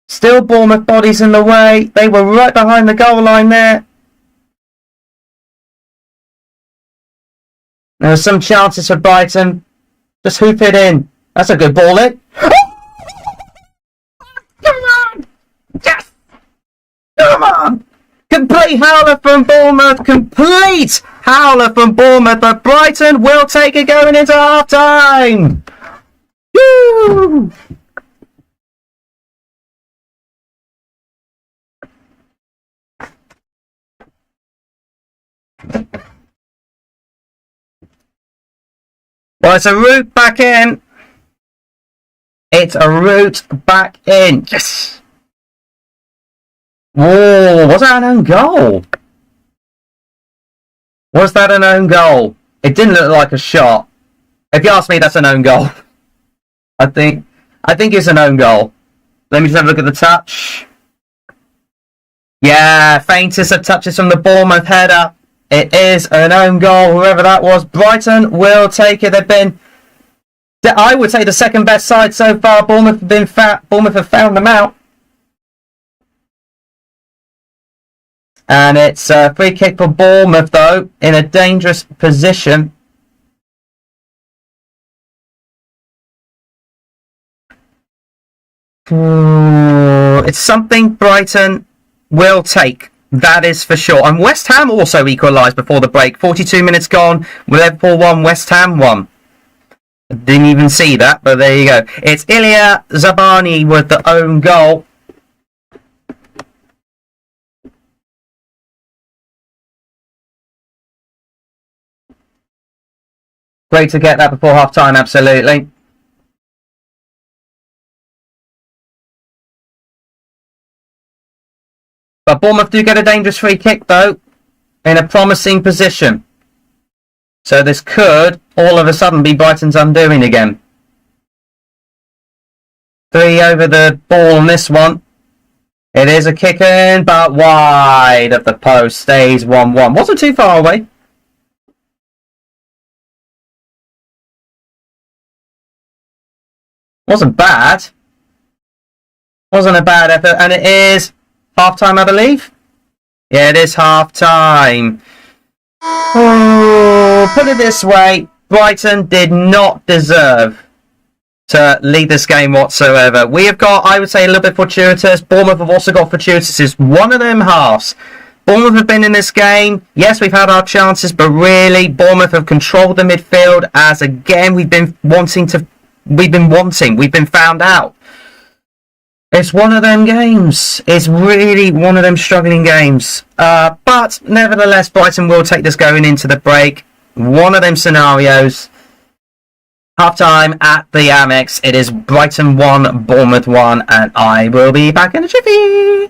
B: Still Bournemouth bodies in the way. They were right behind the goal line there. There were some chances for Brighton. Just hoop it in. That's a good ball in. Come on! Yes! Come on! Complete howler from Bournemouth. Complete howler from Bournemouth. But Brighton will take it going into half-time. Woo! Well, it's a route back in. It's a route back in. Yes! Whoa, was that an own goal? Was that an own goal? It didn't look like a shot. If you ask me, that's an own goal. I think it's an own goal. Let me just have a look at the touch. Yeah, faintest of touches from the Bournemouth header. It is an own goal, whoever that was. Brighton will take it. They've been, I would say, the second best side so far. Bournemouth have found them out. And it's a free kick for Bournemouth, though, in a dangerous position. It's something Brighton will take. That is for sure. And West Ham also equalised before the break. 42 minutes gone. Liverpool 1, West Ham 1. Didn't even see that, but there you go. It's Ilya Zabani with the own goal. Great to get that before half-time, absolutely. But Bournemouth do get a dangerous free kick, though, in a promising position. So this could, all of a sudden, be Brighton's undoing again. 3 over the ball on this one. It is a kick in, but wide of the post. Stays 1-1. Wasn't too far away. Wasn't bad. Wasn't a bad effort. And it is half-time, I believe. Yeah, it is half-time. Oh, put it this way. Brighton did not deserve to lead this game whatsoever. We have got, I would say, a little bit fortuitous. Bournemouth have also got fortuitous. It's one of them halves. Bournemouth have been in this game. Yes, we've had our chances, but really, Bournemouth have controlled the midfield as, again, we've been found out. It's one of them games. It's really one of them struggling games. But nevertheless, Brighton will take this going into the break. One of them scenarios. Half-time at the Amex. It is Brighton 1, Bournemouth 1, and I will be back in a jiffy.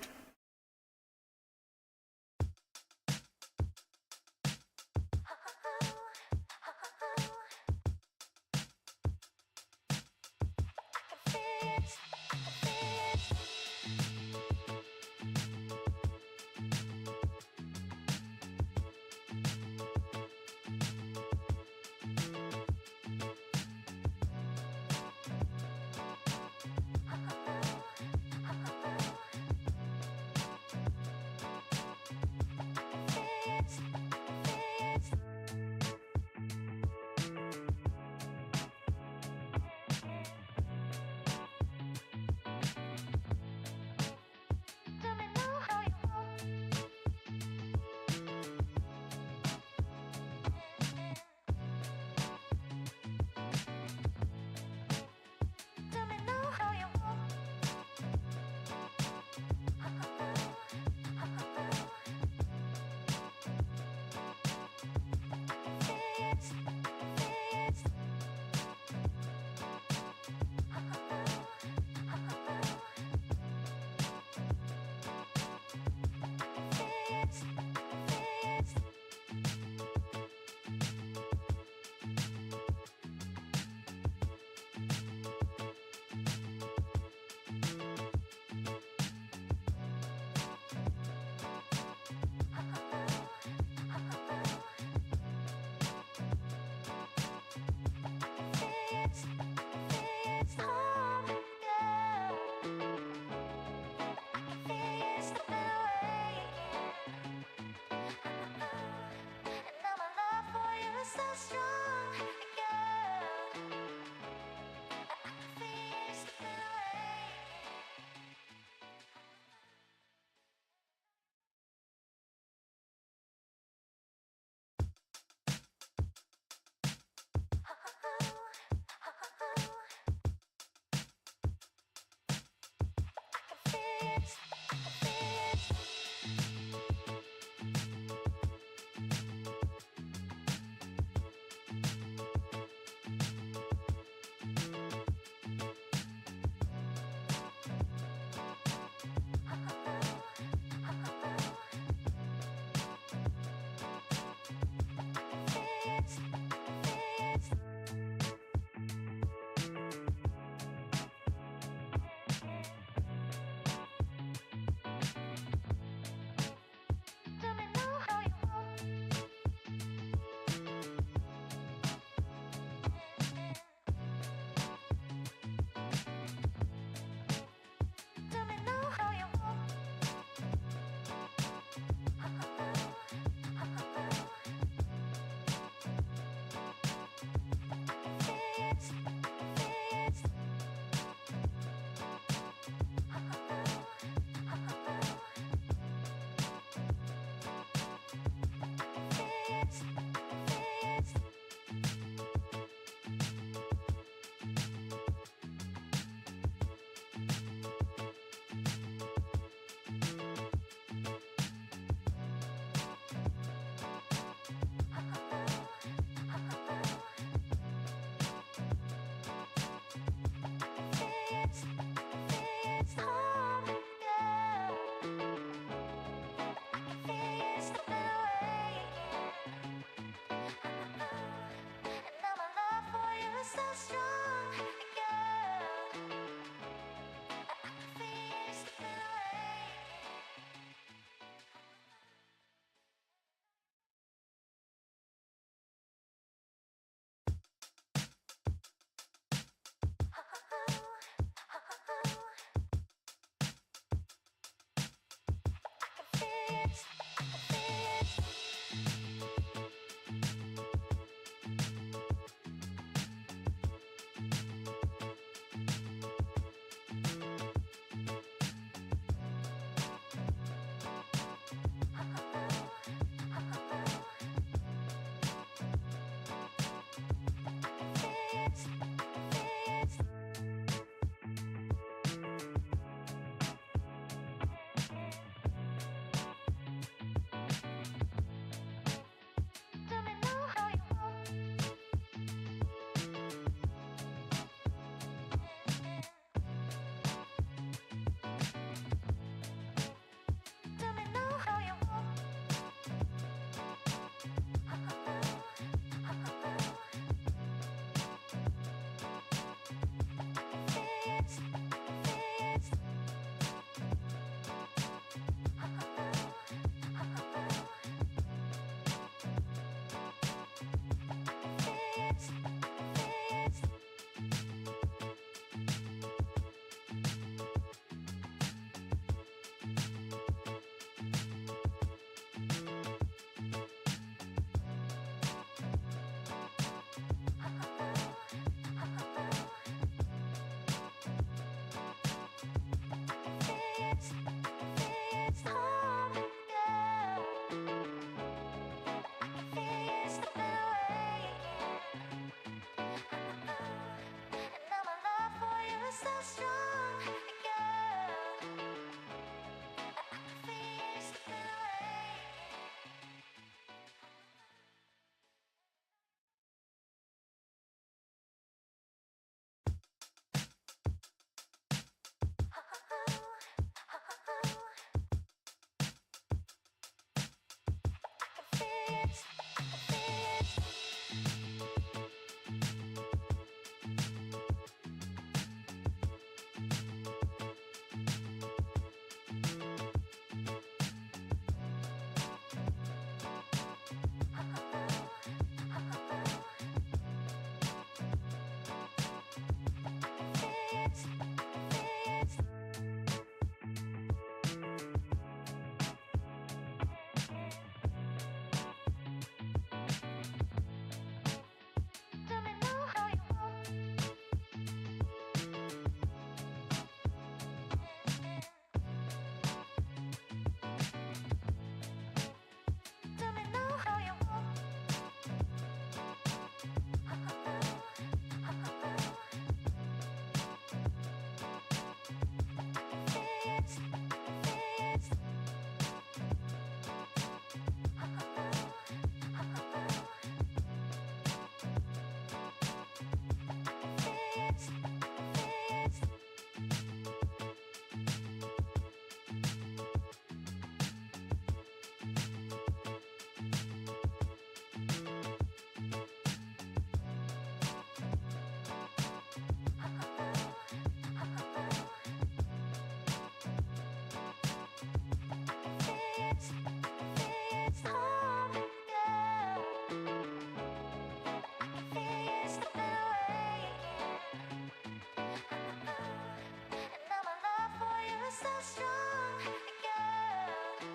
C: so strong, girl.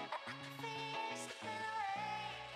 C: I can feel you slipping away.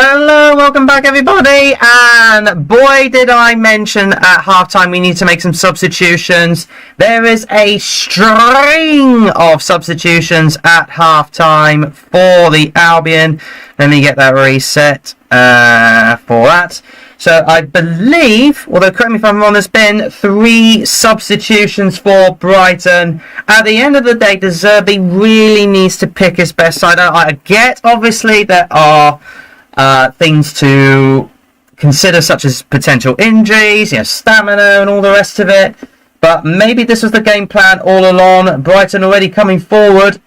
B: Hello, welcome back everybody, and boy did I mention at halftime we need to make some substitutions. There is a string of substitutions at halftime for the Albion. Let me get that reset for that. So I believe, although correct me if I'm wrong, there's been 3 substitutions for Brighton. At the end of the day, De Zerbi really needs to pick his best side. I get, obviously, there are things to consider, such as potential injuries, stamina and all the rest of it. But maybe this was the game plan all along. Brighton already coming forward.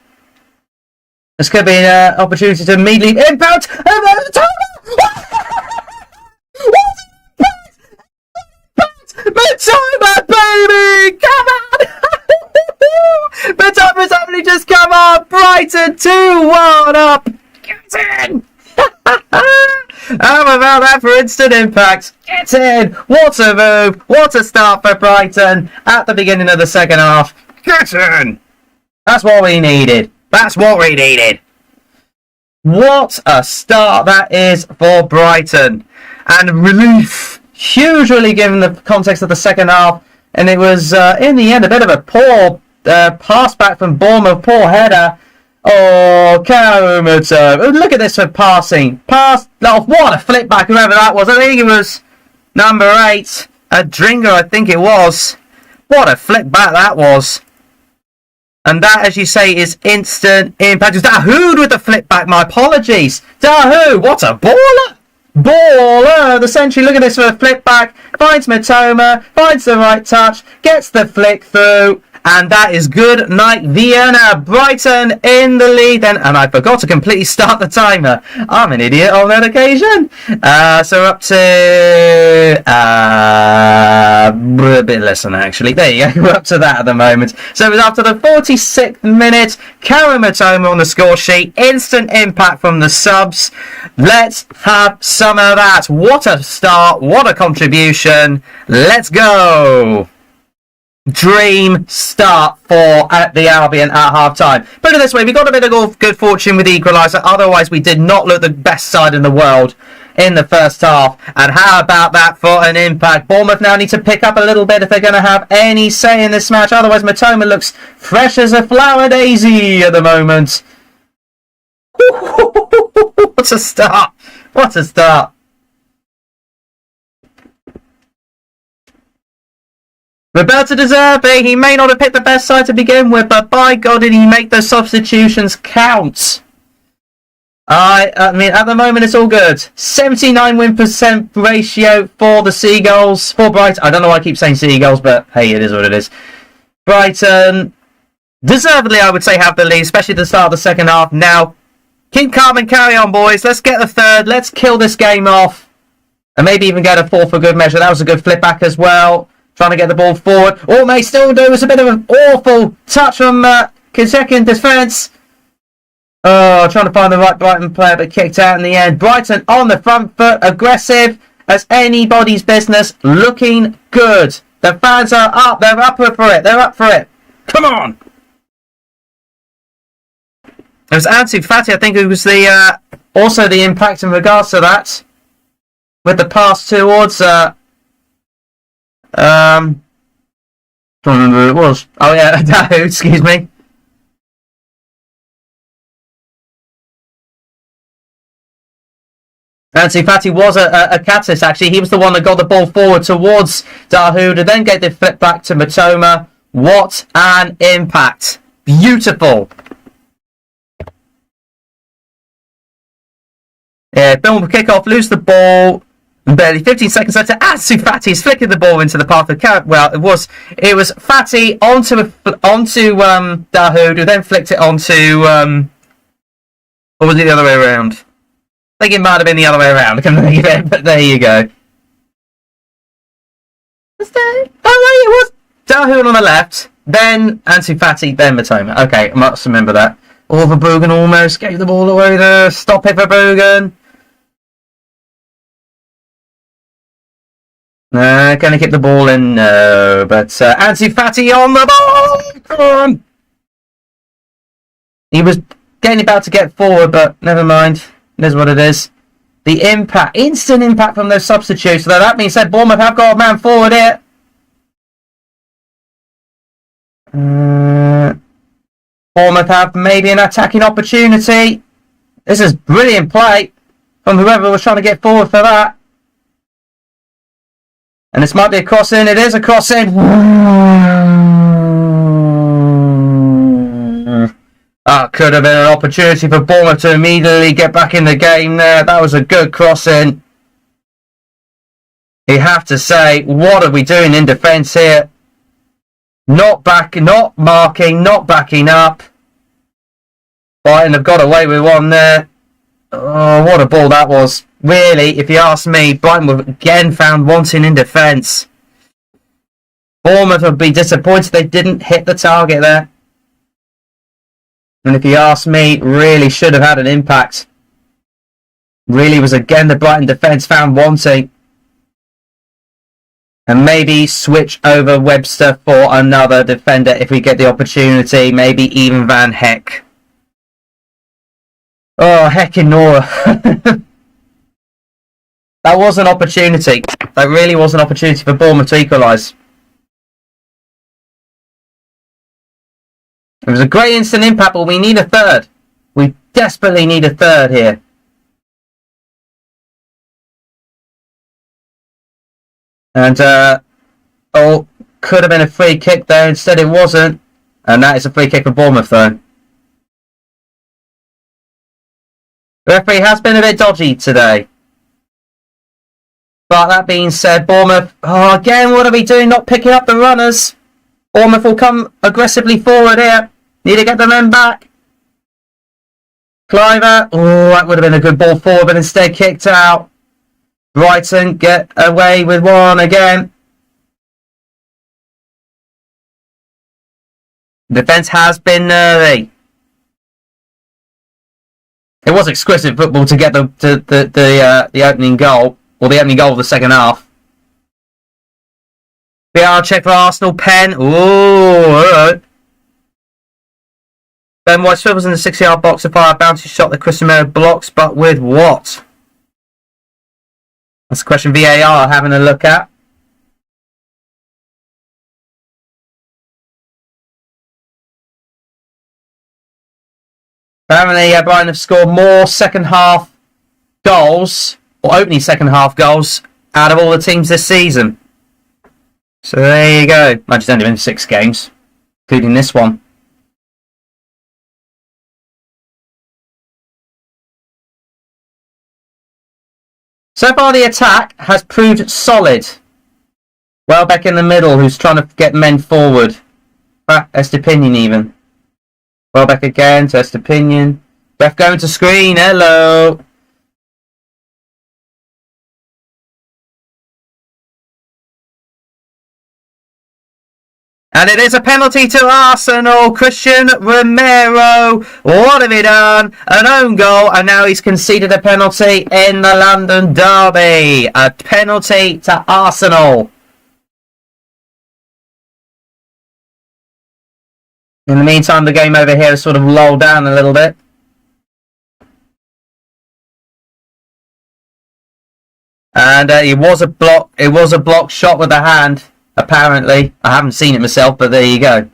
B: This could be an opportunity to immediately impact. Matoma, baby! Come on! Matoma's only just come on! Brighton 2-1 up! Get in! How about that for instant impact? Get in! What a move! What a start for Brighton at the beginning of the second half. Get in! That's what we needed. That's what we needed. What a start that is for Brighton. And relief. Huge relief given the context of the second half. And it was, in the end, a bit of a poor pass back from Bournemouth. Poor header. Oh, Karumoto. Look at this for passing. Pass. Oh, what a flip back, whoever that was. I think it was number 8. Adringa, I think it was. What a flip back that was. And that, as you say, is instant impact. It was Dahoud with the flip back. My apologies. Dahoud, what a baller. Baller of the century. Look at this for a flip back. Finds Matoma. Finds the right touch. Gets the flick through. And that is good night, Vienna. Brighton in the lead. And I forgot to completely start the timer. I'm an idiot on that occasion. So up to a bit less than that, actually. There you go. We're up to that at the moment. So it was after the 46th minute. Karumatoma on the score sheet. Instant impact from the subs. Let's have some of that. What a start. What a contribution. Let's go. Dream start for the Albion at half-time. Put it this way, we got a bit of good fortune with the equaliser. Otherwise, we did not look the best side in the world in the first half. And how about that for an impact? Bournemouth now need to pick up a little bit if they're going to have any say in this match. Otherwise, Matoma looks fresh as a flower daisy at the moment. What a start. What a start. Roberto De Zerbi, he may not have picked the best side to begin with, but by God did he make those substitutions count. I mean, at the moment it's all good. 79 win% ratio for the Seagulls, for Brighton. I don't know why I keep saying Seagulls, but hey, it is what it is. Brighton, deservedly I would say, have the lead, especially at the start of the second half. Now, keep calm and carry on, boys. Let's get the third. Let's kill this game off. And maybe even get a 4th for good measure. That was a good flip back as well. Trying to get the ball forward. All may still do. It's a bit of an awful touch from Kinsekin defence. Oh, trying to find the right Brighton player, but kicked out in the end. Brighton on the front foot, aggressive as anybody's business. Looking good. The fans are up. They're up for it. They're up for it. Come on. It was Ansu Fati, I think, who was the also the impact in regards to that. With the pass towards... don't remember who it was. Oh yeah, Dahoud, excuse me. Ansu Fati was a catalyst, actually. He was the one that got the ball forward towards Dahoud and then gave the flip back to Matoma. What an impact. Beautiful. Yeah, Bournemouth kick off, lose the ball. Barely 15 seconds later, Ansu Fati is flicking the ball into the path of well, it was Fati onto Dahoud, who then flicked it onto or was it the other way around? I think it might have been the other way around. I can't think of it, but there you go. Was that? Oh no, it was Dahoud on the left, then Ansu Fati, then Matoma. Okay, I must remember that. Oh, Verbruggen almost gave the ball away there. Stop it, Verbruggen. Can he keep the ball in? No, but Ansu Fati on the ball! Come on! He was getting about to get forward, but never mind. It is what it is. the impact, instant impact from those substitutes. So that being said, Bournemouth have got a man forward here. Bournemouth have maybe an attacking opportunity. This is brilliant play from whoever was trying to get forward for that. And this might be a cross-in. It is a cross-in. That could have been an opportunity for Bournemouth to immediately get back in the game there. That was a good cross-in. You have to say, what are we doing in defence here? Not marking, not backing up. Brighton have got away with one there. Oh, what a ball that was. Really, if you ask me, Brighton were again found wanting in defence. Bournemouth would be disappointed they didn't hit the target there. And if you ask me, really should have had an impact. Really was again the Brighton defence found wanting. And maybe switch over Webster for another defender if we get the opportunity. Maybe even Van Heck. Oh, heck in Nora. That was an opportunity. That really was an opportunity for Bournemouth to equalise. It was a great instant impact, but we need a third. We desperately need a third here. And, could have been a free kick there. Instead, it wasn't. And that is a free kick for Bournemouth, though. The referee has been a bit dodgy today. But that being said, Bournemouth... Oh, again, what are we doing? Not picking up the runners. Bournemouth will come aggressively forward here. Need to get the men back. Cliver. Oh, that would have been a good ball forward, but instead kicked out. Brighton get away with one again. Defence has been nervy. It was exquisite football to get the opening goal, or the opening goal of the second half. VAR check for Arsenal. Pen. Ooh, alright. Ben White swivels in the 6-yard box to fire a bouncy shot that Chris Romero blocks, but with what? That's a question VAR are having a look at. Apparently, Brighton have scored more second half goals, or opening second half goals, out of all the teams this season. So there you go. It's only been 6 games, including this one. So far, the attack has proved solid. Welbeck in the middle, who's trying to get men forward. Estepinian even. Welbeck again to Estepinian. Ref going to screen. Hello. And it is a penalty to Arsenal. Christian Romero. What have he done? An own goal. And now he's conceded a penalty in the London derby. A penalty to Arsenal. In the meantime, the game over here has sort of lulled down a little bit. And it was a block shot with the hand, apparently. I haven't seen it myself, but there you go.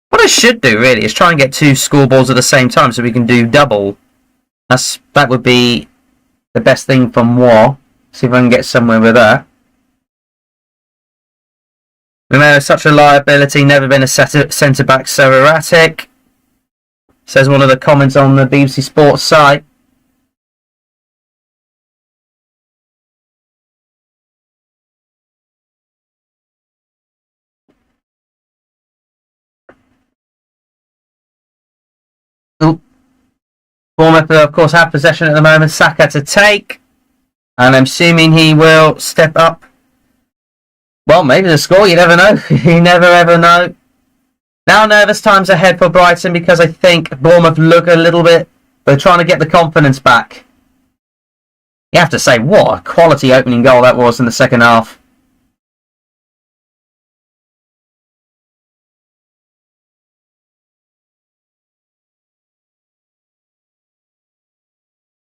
B: What I should do, really, is try and get 2 scoreballs at the same time so we can do double. That would be the best thing for moi. See if I can get somewhere with that. Romero is such a liability, never been a centre-back so erratic. Says one of the comments on the BBC Sports site. Ooh. Bournemouth, of course, have possession at the moment. Saka to take. And I'm assuming he will step up. Well, maybe the score, you never know. You never ever know. Now nervous times ahead for Brighton because I think Bournemouth look a little bit... They're trying to get the confidence back. You have to say, what a quality opening goal that was in the second half.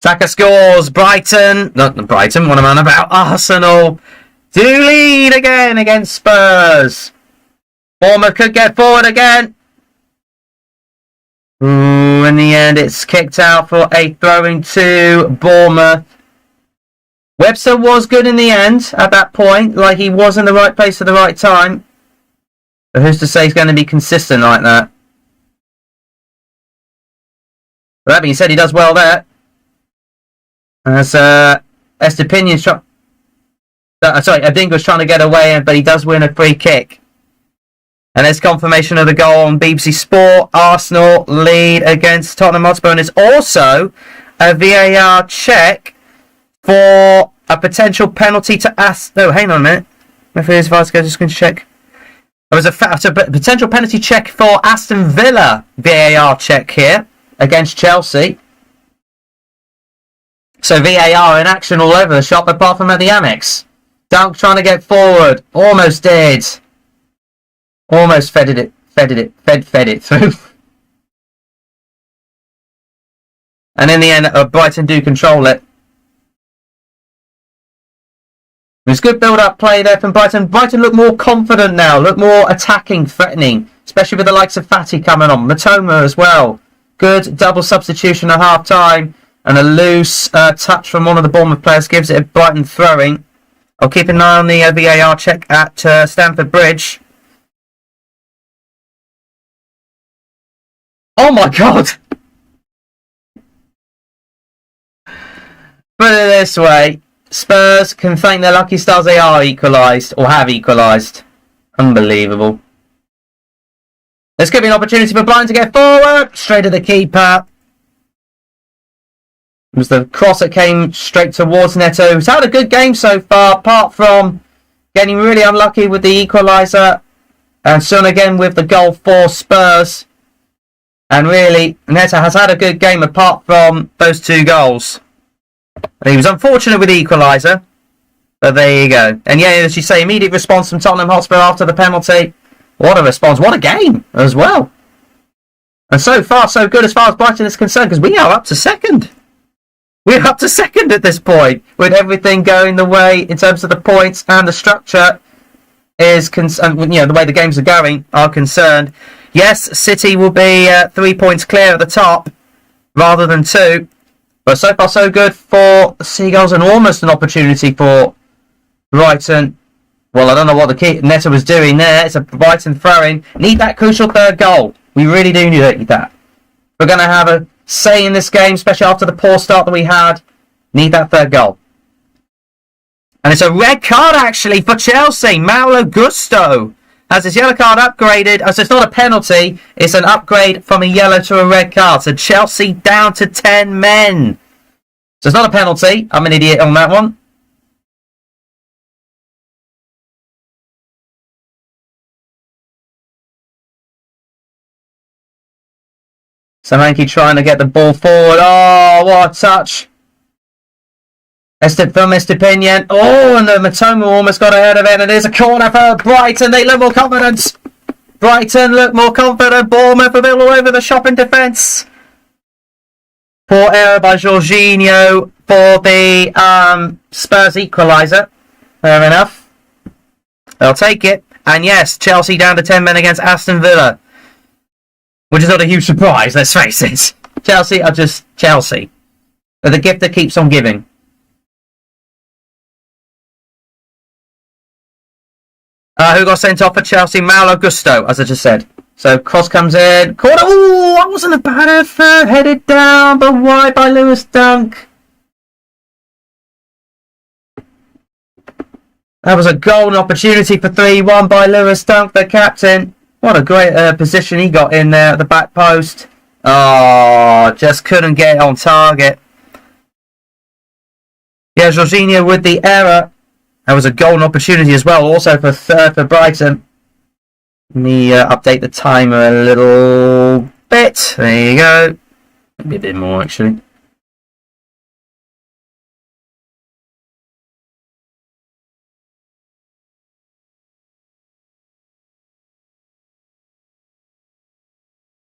B: Saka scores. Brighton, not Brighton, what am I on about? Arsenal do lead again against Spurs. Bournemouth could get forward again. Ooh, in the end, it's kicked out for a throwing to Bournemouth. Webster was good in the end at that point, like he was in the right place at the right time. But who's to say he's going to be consistent like that? But that being said, he does well there. As Estepinion's Adinga's trying to get away, but he does win a free kick. And there's confirmation of the goal on BBC Sport. Arsenal lead against Tottenham Hotspur. And it's also a VAR check for a potential penalty to No, hang on a minute. Referee's just going to check. There was a potential penalty check for Aston Villa. VAR check here against Chelsea. So VAR in action all over the shop, apart from at the Amex. Dunk trying to get forward. Almost did. Almost fed it through. And in the end, Brighton do control it. There's good build-up play there from Brighton. Brighton look more confident now, look more attacking, threatening, especially with the likes of Fati coming on. Matoma as well. Good double substitution at half-time. And a loose touch from one of the Bournemouth players gives it a Brighton throwing. I'll keep an eye on the VAR check at Stamford Bridge. Oh my god! Put it this way, Spurs can thank their lucky stars they are equalised, or have equalised. Unbelievable. This could be an opportunity for Brighton to get forward. Straight to the keeper. It was the cross that came straight towards Neto, who's had a good game so far, apart from getting really unlucky with the equaliser. And Son again with the goal for Spurs. And really, Neto has had a good game apart from those two goals. And he was unfortunate with the equaliser. But there you go. And yeah, as you say, immediate response from Tottenham Hotspur after the penalty. What a response. What a game as well. And so far, so good as far as Brighton is concerned, because we are up to second. We're up to second at this point, with everything going the way in terms of the points and the structure is the way the games are going are concerned. Yes, City will be 3 points clear at the top rather than 2. But so far so good for the Seagulls, and almost an opportunity for Brighton. Well, I don't know what the Neto was doing there. It's a Brighton throw-in. Need that crucial third goal. We really do need that. We're going to have a say in this game, especially after the poor start that we had. Need that third goal. And it's a red card, actually, for Chelsea. Malo Gusto has his yellow card upgraded. As it's not a penalty, it's an upgrade from a yellow to a red card. So Chelsea down to 10 men. So it's not a penalty. I'm an idiot on that one. Solanke trying to get the ball forward. Oh, what a touch. From Estepinion. Oh, and the Matoma almost got ahead of it. And there's a corner for Brighton. They look more confident. Brighton look more confident. Bournemouth a bit all over the shop in defence. Poor error by Jorginho for the Spurs equaliser. Fair enough. They'll take it. And yes, Chelsea down to 10 men against Aston Villa. Which is not a huge surprise, let's face it. Chelsea are just Chelsea. They're the gift that keeps on giving. Who got sent off for Chelsea? Malo Gusto, as I just said. So cross comes in. Corner. Ooh, that wasn't a bad effort. Headed down, but wide by Lewis Dunk. That was a golden opportunity for 3-1 by Lewis Dunk, the captain. What a great position he got in there at the back post. Oh, just couldn't get it on target. Yeah, Jorginho with the error. That was a golden opportunity as well, also for third for Brighton. Let me update the timer a little bit. There you go. Maybe a bit more, actually.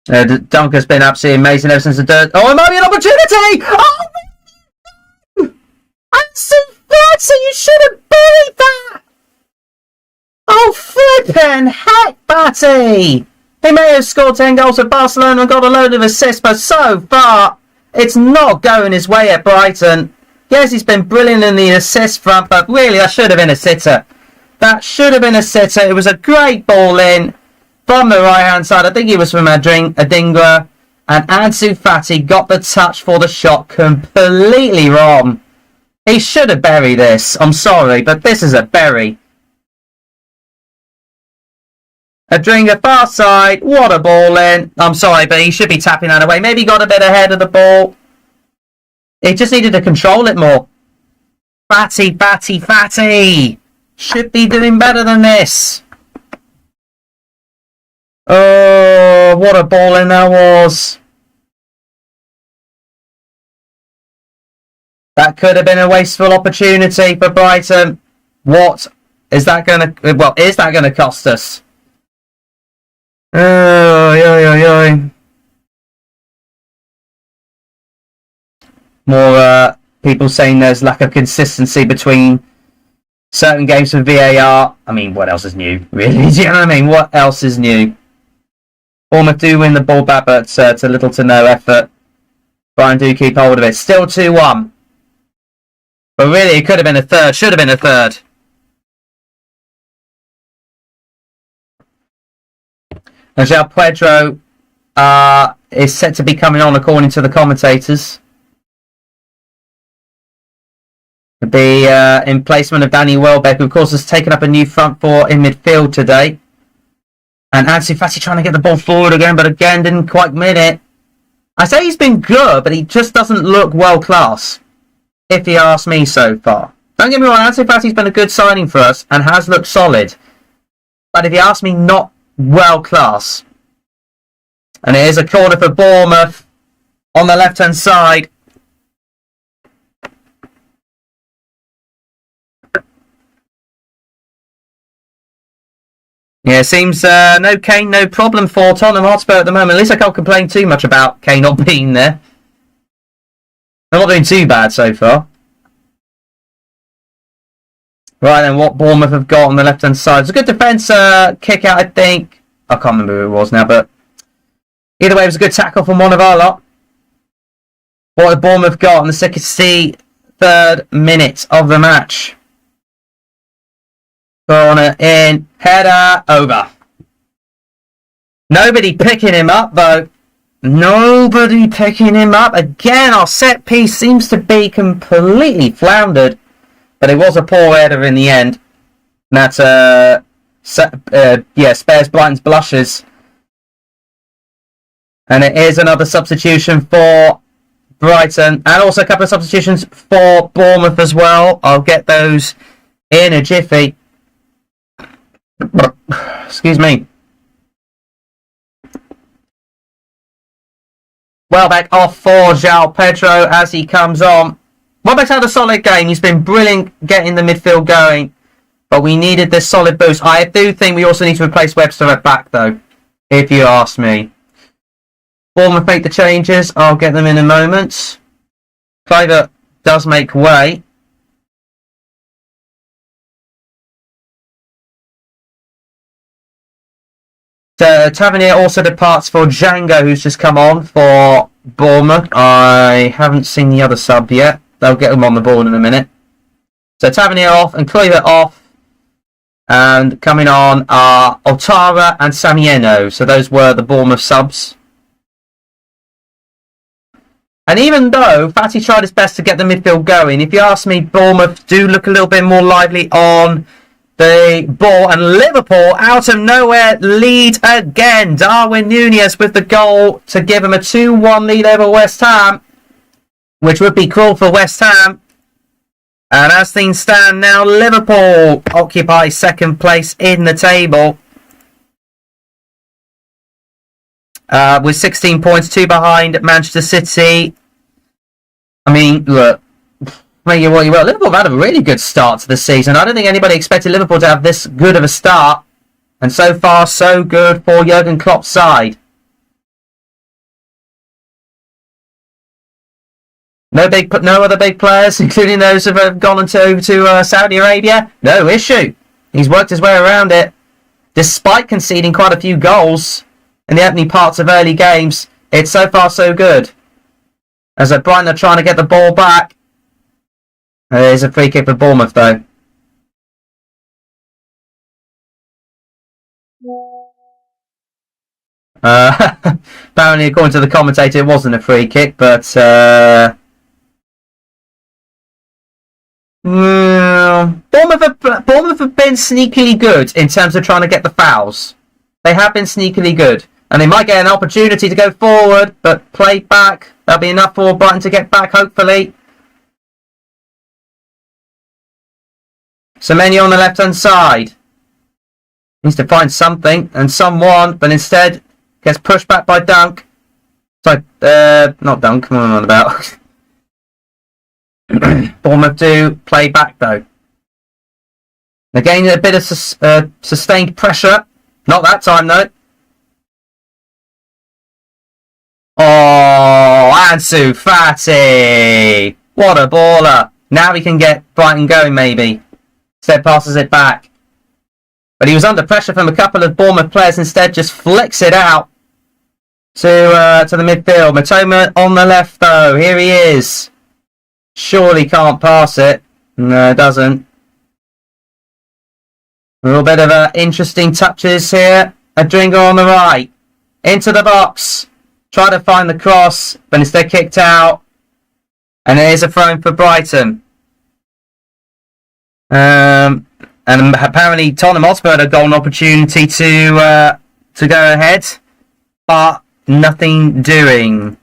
B: Dunk has been absolutely amazing ever since the dirt. Oh, it might be an opportunity! Oh! Batty, you should have buried that! Oh, flippin' heck, Batty! He may have scored 10 goals for Barcelona and got a load of assists, but so far, it's not going his way at Brighton. Yes, he's been brilliant in the assist front, but really, that should have been a sitter. That should have been a sitter. It was a great ball in from the right-hand side. I think it was from Adingra. And Ansu Fati got the touch for the shot completely wrong. He should have buried this. I'm sorry, but this is a bury. Adingra far side. What a ball in. I'm sorry, but he should be tapping that away. Maybe he got a bit ahead of the ball. He just needed to control it more. Fati. Should be doing better than this. Oh, what a ball in that was. That could have been a wasteful opportunity for Brighton. What is that going to... Well, is that going to cost us? Oh, More people saying there's lack of consistency between certain games with VAR. I mean, what else is new, really? Do you know what I mean? What else is new? Bournemouth do win the ball back, but to little to no effort. Brighton do keep hold of it. Still 2-1. But really, it could have been a third. Should have been a third. And João Pedro is set to be coming on, according to the commentators. To be in placement of Danny Welbeck, who of course has taken up a new front four in midfield today. And Ansu Fati trying to get the ball forward again, but again didn't quite min it. I say he's been good, but he just doesn't look world class, if you ask me so far. Don't get me wrong, Ansu Fati's been a good signing for us and has looked solid. But if you ask me, not world class. And it is a corner for Bournemouth on the left hand side. Yeah, seems no Kane, no problem for Tottenham Hotspur at the moment. At least I can't complain too much about Kane not being there. They're not doing too bad so far. Right then, what Bournemouth have got on the left-hand side. It's a good defence kick out, I think. I can't remember who it was now, but either way, it was a good tackle from one of our lot. What have Bournemouth got on the 63rd minute of the match? Corner in, header over. Nobody picking him up though. Nobody picking him up. Again, our set piece seems to be completely floundered. But it was a poor header in the end. And that spares Brighton's blushes. And it is another substitution for Brighton. And also a couple of substitutions for Bournemouth as well. I'll get those in a jiffy. Excuse me. Welbeck off for João Pedro as he comes on. Welbeck's had a solid game. He's been brilliant getting the midfield going. But we needed this solid boost. I do think we also need to replace Webster at back though, if you ask me. Bournemouth make the changes. I'll get them in a moment. Kluivert does make way. Tavernier also departs for Django, who's just come on for Bournemouth. I haven't seen the other sub yet. They'll get him on the board in a minute. So Tavernier off and Kluivert off. And coming on are Otara and Samieno. So those were the Bournemouth subs. And even though Fati tried his best to get the midfield going, if you ask me, Bournemouth do look a little bit more lively on the ball, and Liverpool out of nowhere lead again. Darwin Núñez with the goal to give them a 2-1 lead over West Ham, which would be cruel for West Ham. And as things stand now, Liverpool occupy second place in the table with 16 points, 2 behind Manchester City. I mean, look. Make it what you will. Liverpool have had a really good start to the season. I don't think anybody expected Liverpool to have this good of a start. And so far, so good for Jurgen Klopp's side. No other big players, including those who have gone over to Saudi Arabia. No issue. He's worked his way around it, despite conceding quite a few goals in the opening parts of early games. It's so far so good. As Brighton are trying to get the ball back. There's a free kick for Bournemouth, though. Apparently, according to the commentator, it wasn't a free kick, but Bournemouth have been sneakily good in terms of trying to get the fouls. They have been sneakily good, and they might get an opportunity to go forward, but play back. That'll be enough for Brighton to get back, hopefully. Semenyo on the left-hand side. Needs to find something and someone, but instead gets pushed back by Dunk. Sorry, not Dunk, what am I on about? Bournemouth do play back, though. Again, a bit of sustained pressure. Not that time, though. Oh, Ansu Fati! What a baller! Now we can get Brighton going, maybe. Instead passes it back. But he was under pressure from a couple of Bournemouth players. Instead, just flicks it out to the midfield. Matoma on the left, though. Here he is. Surely can't pass it. No, it doesn't. A little bit of interesting touches here. Adringa on the right. Into the box. Try to find the cross, but instead kicked out. And it is a throw for Brighton. And apparently Tottenham Hotspur had a golden opportunity to go ahead, but nothing doing.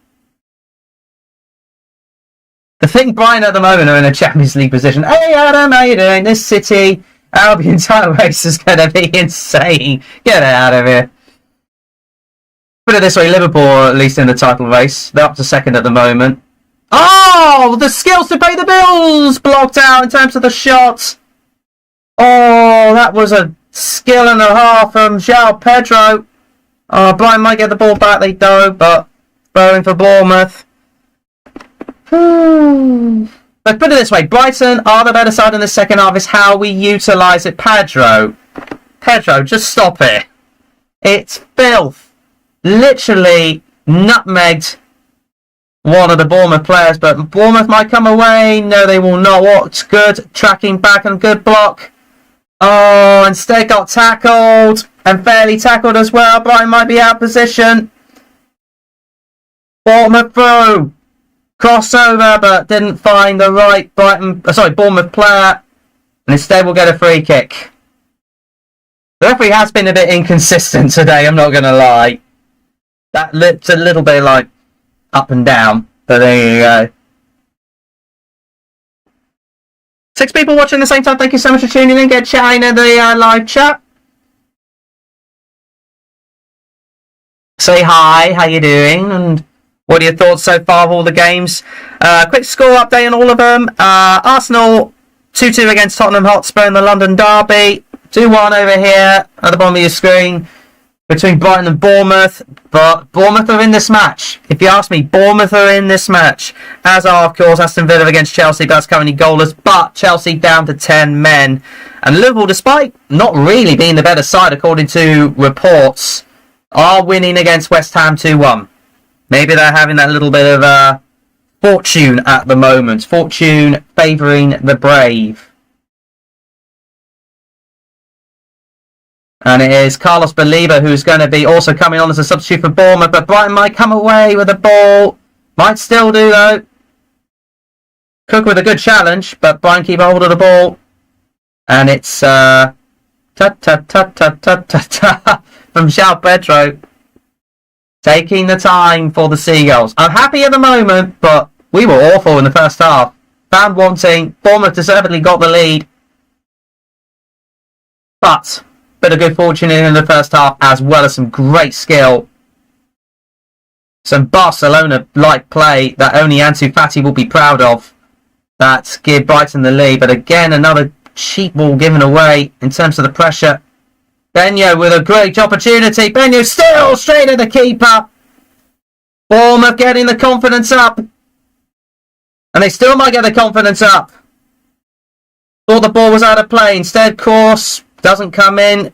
B: I think Brighton at the moment are in a Champions League position. Hey Adam, how you doing? This City Albion title race is going to be insane. Get out of here. Put it this way, Liverpool are at least in the title race. They're up to second at the moment. Oh, the skills to pay the bills blocked out in terms of the shot. Oh, that was a skill and a half from João Pedro. Oh, Brighton might get the ball back, they don't, but throwing for Bournemouth. But put it this way, Brighton are the better side in the second half. Is how we utilise it. Pedro, just stop it. It's filth. Literally nutmegged one of the Bournemouth players, but Bournemouth might come away. No, they will not. What's good? Tracking back and good block. Oh, instead got tackled and fairly tackled as well. Brighton might be out of position. Bournemouth through. Crossover, but didn't find the right Bournemouth player. And instead we'll get a free kick. The referee has been a bit inconsistent today, I'm not going to lie. That looked a little bit like up and down, but there you go. 6 people watching at the same time, thank you so much for tuning in. Get chatting in the live chat. Say hi, how you doing? And what are your thoughts so far of all the games? Quick score update on all of them. Arsenal 2-2 against Tottenham Hotspur in the London Derby. 2-1 over here at the bottom of your screen between Brighton and Bournemouth. But Bournemouth are in this match. If you ask me, Bournemouth are in this match. As are, of course, Aston Villa against Chelsea. That's currently goalless. But Chelsea down to 10 men. And Liverpool, despite not really being the better side, according to reports, are winning against West Ham 2-1. Maybe they're having that little bit of fortune at the moment. Fortune favouring the brave. And it is Carlos Baliba who's going to be also coming on as a substitute for Bournemouth. But Brighton might come away with the ball. Might still do, though. Cook with a good challenge, but Brighton keep hold of the ball. And it's from João Pedro. Taking the time for the Seagulls. I'm happy at the moment, but we were awful in the first half. Found wanting. Bournemouth deservedly got the lead. But bit of good fortune in the first half, as well as some great skill. Some Barcelona-like play that only Ansu Fati will be proud of. That give Brighton the lead. But again, another cheap ball given away in terms of the pressure. Benyo with a great opportunity. Benyo still straight at the keeper. Bournemouth getting the confidence up. And they still might get the confidence up. Thought the ball was out of play. Instead, course doesn't come in.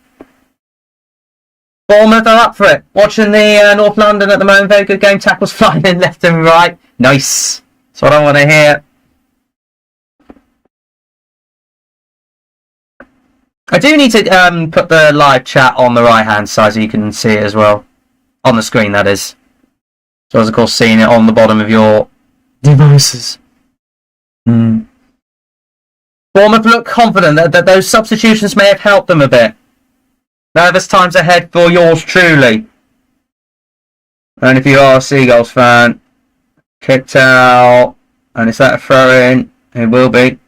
B: Bournemouth are up for it. Watching the North London at the moment. Very good game. Tackles flying in left and right. Nice. That's what I want to hear. I do need to put the live chat on the right-hand side so you can see it as well. On the screen, that is. So as of course seeing it on the bottom of your devices. Bournemouth look confident that those substitutions may have helped them a bit. Nervous times ahead for yours truly. And if you are a Seagulls fan, kicked out, and is that a throw-in? It will be.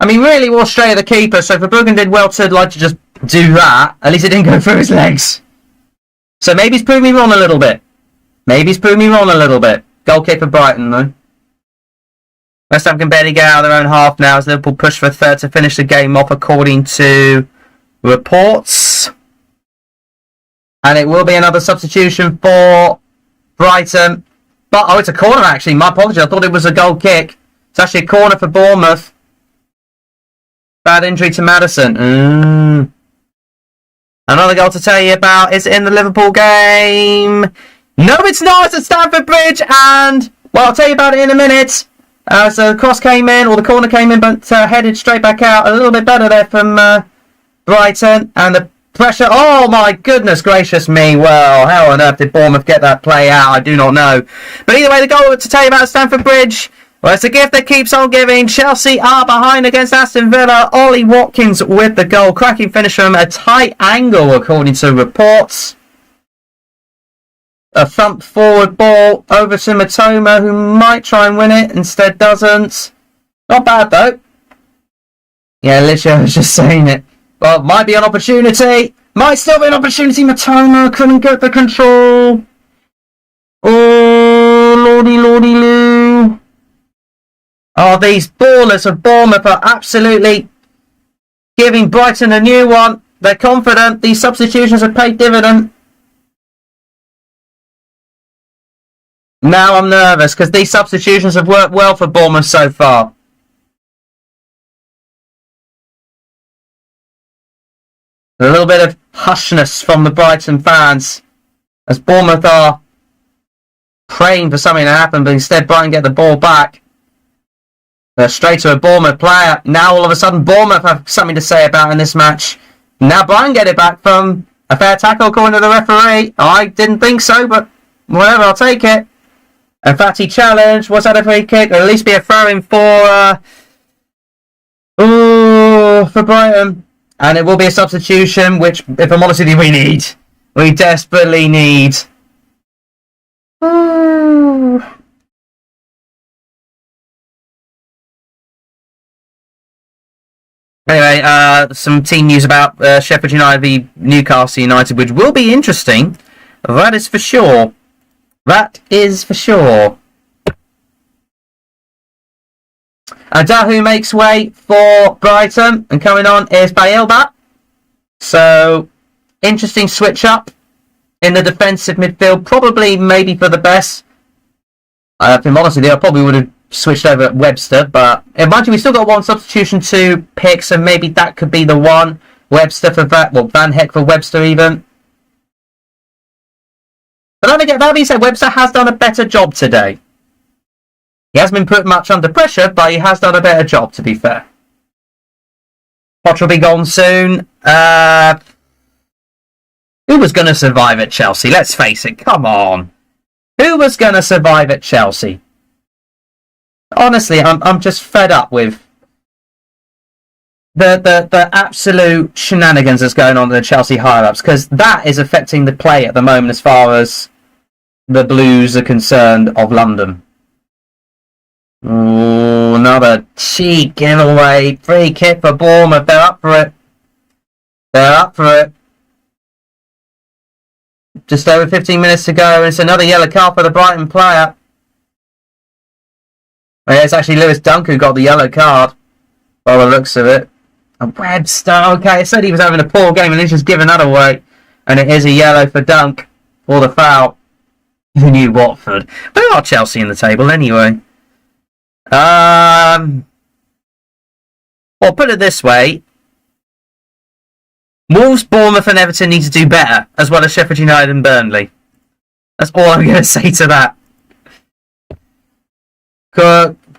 B: I mean, really was straight at the keeper, so Verbruggen did well to just do that. At least it didn't go through his legs. So maybe he's proved me wrong a little bit. Goal kick for Brighton, though. West Ham can barely get out of their own half now as Liverpool push for a third to finish the game off, according to reports. And it will be another substitution for Brighton. But, oh, it's a corner, actually. My apologies. I thought it was a goal kick. It's actually a corner for Bournemouth. Bad injury to Maddison. Another goal to tell you about is in the Liverpool game. No, it's not. It's at Stamford Bridge. And, well, I'll tell you about it in a minute. So the cross came in, or the corner came in, but headed straight back out. A little bit better there from Brighton. And the pressure. Oh, my goodness gracious me. Well, how on earth did Bournemouth get that play out? I do not know. But either way, the goal to tell you about Stamford Bridge. Well, it's a gift that keeps on giving. Chelsea are behind against Aston Villa. Ollie Watkins with the goal. Cracking finish from a tight angle, according to reports. A thump forward ball over to Matoma, who might try and win it. Instead doesn't. Not bad, though. Yeah, literally, I was just saying it. Well, might be an opportunity. Might still be an opportunity. Matoma couldn't get the control. Oh, lordy, lordy, loo. Oh, these ballers of Bournemouth are absolutely giving Brighton a new one. They're confident. These substitutions have paid dividend. Now I'm nervous because these substitutions have worked well for Bournemouth so far. A little bit of hushness from the Brighton fans as Bournemouth are praying for something to happen, but instead Brighton get the ball back. They're straight to a Bournemouth player. Now all of a sudden Bournemouth have something to say about in this match. Now Brighton get it back from a fair tackle according to the referee. I didn't think so, but whatever, I'll take it. A fatty challenge. Was that a free kick? Or at least be a throw-in for Brighton. And it will be a substitution, which, if I'm honest with you, we need. We desperately need. Ooh. Anyway, some team news about Sheffield United v Newcastle United, which will be interesting. That is for sure. That is for sure. Dahu makes way for Brighton, and coming on is Bailba. So, interesting switch up in the defensive midfield. Probably, maybe for the best. If I'm honest with you, I probably would have switched over at Webster, but mind you, we still got one substitution to pick, so maybe that could be the one. Webster for Van Heck for Webster even. But that being said, Webster has done a better job today. He hasn't been put much under pressure, but he has done a better job, to be fair. Potter will be gone soon. Who was going to survive at Chelsea? Let's face it, come on. Who was going to survive at Chelsea? Honestly, I'm just fed up with the absolute shenanigans that's going on in the Chelsea higher-ups, because that is affecting the play at the moment as far as the Blues are concerned of London. Ooh, another cheek giveaway. Free kick for Bournemouth. They're up for it. They're up for it. Just over 15 minutes to go. It's another yellow card for the Brighton player. Yeah, it's actually Lewis Dunk who got the yellow card, by the looks of it. And Webster, okay, it said he was having a poor game and he's just given that away. And it is a yellow for Dunk for the foul. Who knew Watford? Where are Chelsea in the table anyway? Well, put it this way. Wolves, Bournemouth and Everton need to do better, as well as Sheffield United and Burnley. That's all I'm going to say to that.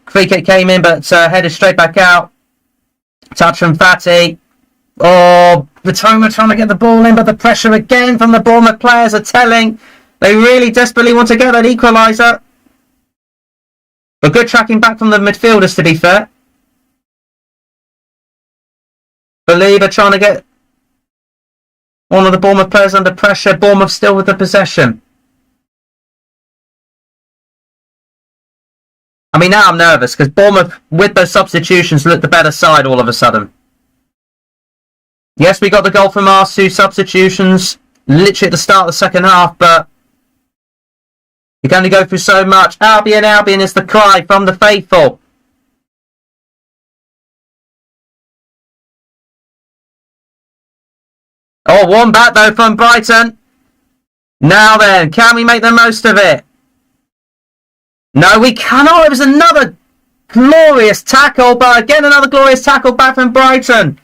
B: Free kick came in, but headed straight back out. Touch from Fatty. Oh, Matoma trying to get the ball in, but the pressure again from the Bournemouth players are telling. They really desperately want to get that equaliser. But good tracking back from the midfielders, to be fair. Believer trying to get one of the Bournemouth players under pressure. Bournemouth still with the possession. I mean, now I'm nervous because Bournemouth, with those substitutions, look the better side all of a sudden. Yes, we got the goal from our 2 substitutions literally at the start of the second half, but you can only go through so much. Albion, Albion is the cry from the faithful. Oh, one back though from Brighton. Now then, can we make the most of it? No, we cannot. It was another glorious tackle, but again another glorious tackle back from Brighton.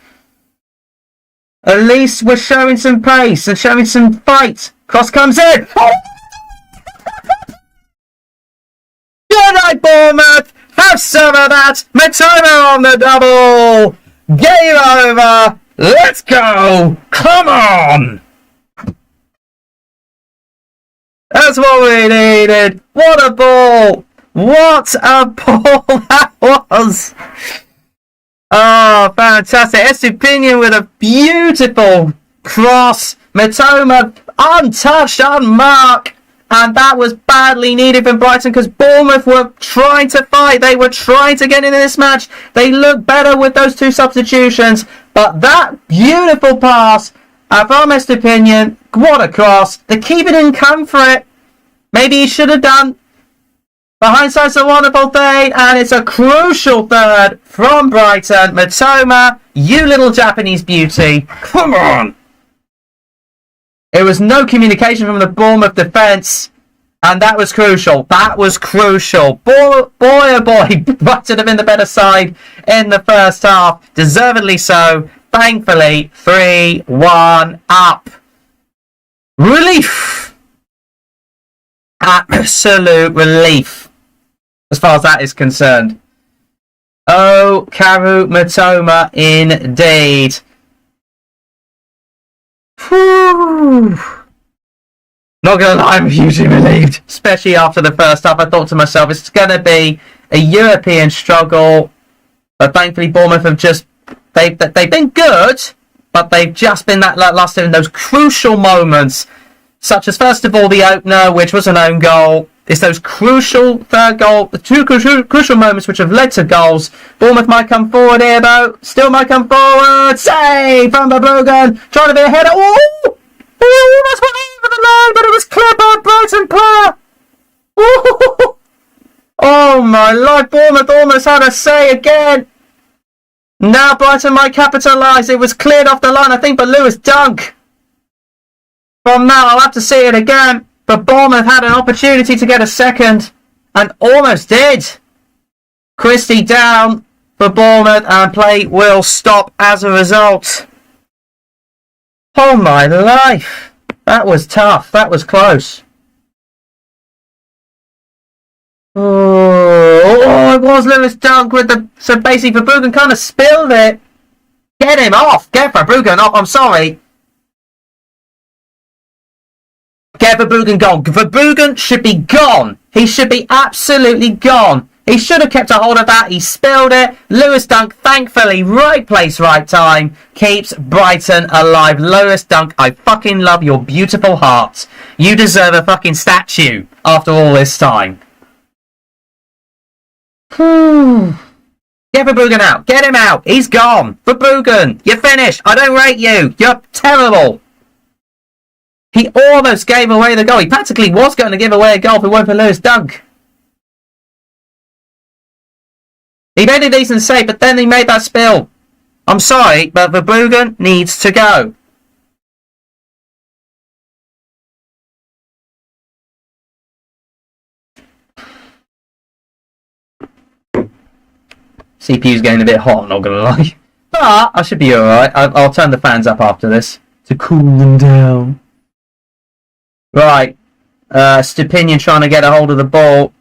B: At least we're showing some pace and showing some fight. Cross comes in. Oh! Good night, Bournemouth. Have some of that. Matoma on the double. Game over. Let's go. Come on. That's what we needed. What a ball. What a ball that was. Oh, fantastic. Estupinian with a beautiful cross. Matoma untouched, unmarked. And that was badly needed from Brighton because Bournemouth were trying to fight. They were trying to get into this match. They looked better with those 2 substitutions. But that beautiful pass from Estupinian, what a cross. The keeper didn't come for it. Maybe he should have done. But hindsight's a wonderful thing. And it's a crucial third from Brighton. Matoma, you little Japanese beauty. Come on. There was no communication from the Bournemouth defence, and that was crucial. That was crucial. Boy, oh boy, Brighton have been the better side in the first half. Deservedly so. Thankfully, 3-1 up. Relief. Absolute relief, as far as that is concerned. Oh, Karu Matoma, indeed. Whew. Not gonna lie, I'm hugely relieved, especially after the first half. I thought to myself, it's gonna be a European struggle, but thankfully Bournemouth have just they've been good, but they've just been that last in those crucial moments, such as first of all the opener, which was an own goal. It's those crucial third goal, the 2 crucial moments which have led to goals. Bournemouth might come forward here, though. Still might come forward. Save from Verbruggen. Trying to be a header. Oh! Oh, that's went over the line, but it was cleared by a Brighton player. Oh! Oh, my life. Bournemouth almost had a say again. Now Brighton might capitalise. It was cleared off the line, I think, by Lewis Dunk. From now, I'll have to see it again. But Bournemouth had an opportunity to get a second and almost did. Christie down for Bournemouth and play will stop as a result. Oh my life. That was tough. That was close. Oh, it was Lewis Dunk with the... So basically Verbruggen kind of spilled it. Get him off. Get Verbruggen off. I'm sorry. Get Verbruggen gone. Verbruggen should be gone. He should be absolutely gone. He should have kept a hold of that. He spilled it. Lewis Dunk, thankfully, right place, right time, keeps Brighton alive. Lewis Dunk, I fucking love your beautiful heart. You deserve a fucking statue after all this time. Get Verbruggen out. Get him out. He's gone. Verbruggen, you're finished. I don't rate you. You're terrible. He almost gave away the goal. He practically was going to give away a goal if it weren't for Lewis Dunk. He made a decent save, but then he made that spill. I'm sorry, but Verbruggen needs to go. CPU's getting a bit hot, I'm not going to lie. But I should be alright. I'll turn the fans up after this to cool them down. Right. Stupinian trying to get a hold of the ball.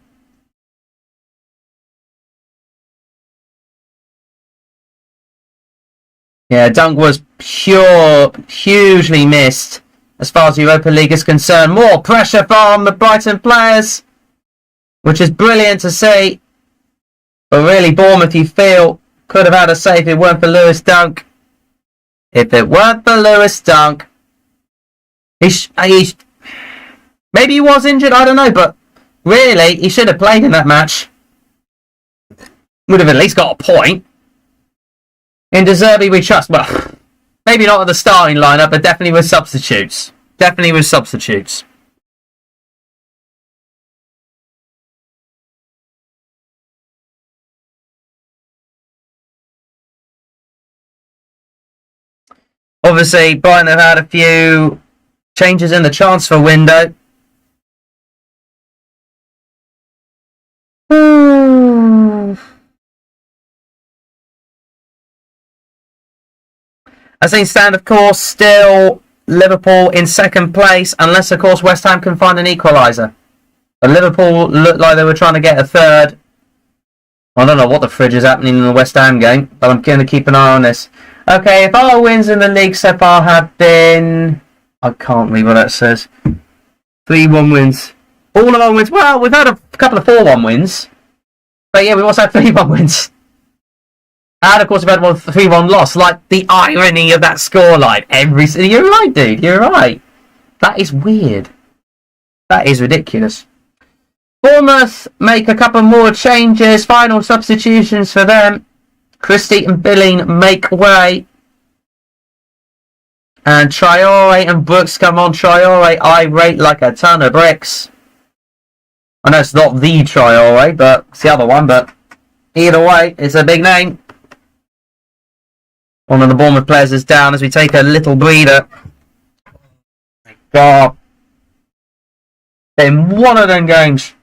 B: Yeah, dunk was hugely missed as far as Europa League is concerned. More pressure from the Brighton players, which is brilliant to see. But really, Bournemouth, you feel, could have had a save if it weren't for Lewis Dunk. If it weren't for Lewis Dunk, maybe he was injured, I don't know, but really, he should have played in that match. Would have at least got a point. In De Zerbi we trust. Well, maybe not at the starting lineup, but definitely with substitutes. Definitely with substitutes. Obviously, Brighton have had a few changes in the transfer window. As things stand, of course, still Liverpool in second place, unless, of course, West Ham can find an equaliser. But Liverpool looked like they were trying to get a third. I don't know what the fridge is happening in the West Ham game, but I'm going to keep an eye on this. Okay, if our wins in the league so far have been... I can't read what that says. 3-1 wins. All of our wins... Well, we've had a couple of 4-1 wins. But yeah, we've also had 3-1 wins. And of course we've had one 3-1 loss. Like, the irony of that scoreline. You're right, dude. You're right. That is weird. That is ridiculous. Bournemouth make a couple more changes. Final substitutions for them. Christie and Billing make way. And Traore and Brooks come on. Traore, I rate like a ton of bricks. I know it's not the Traore, but it's the other one. But either way, it's a big name. One of the Bournemouth players is down as we take a little breather. God. In one of them games.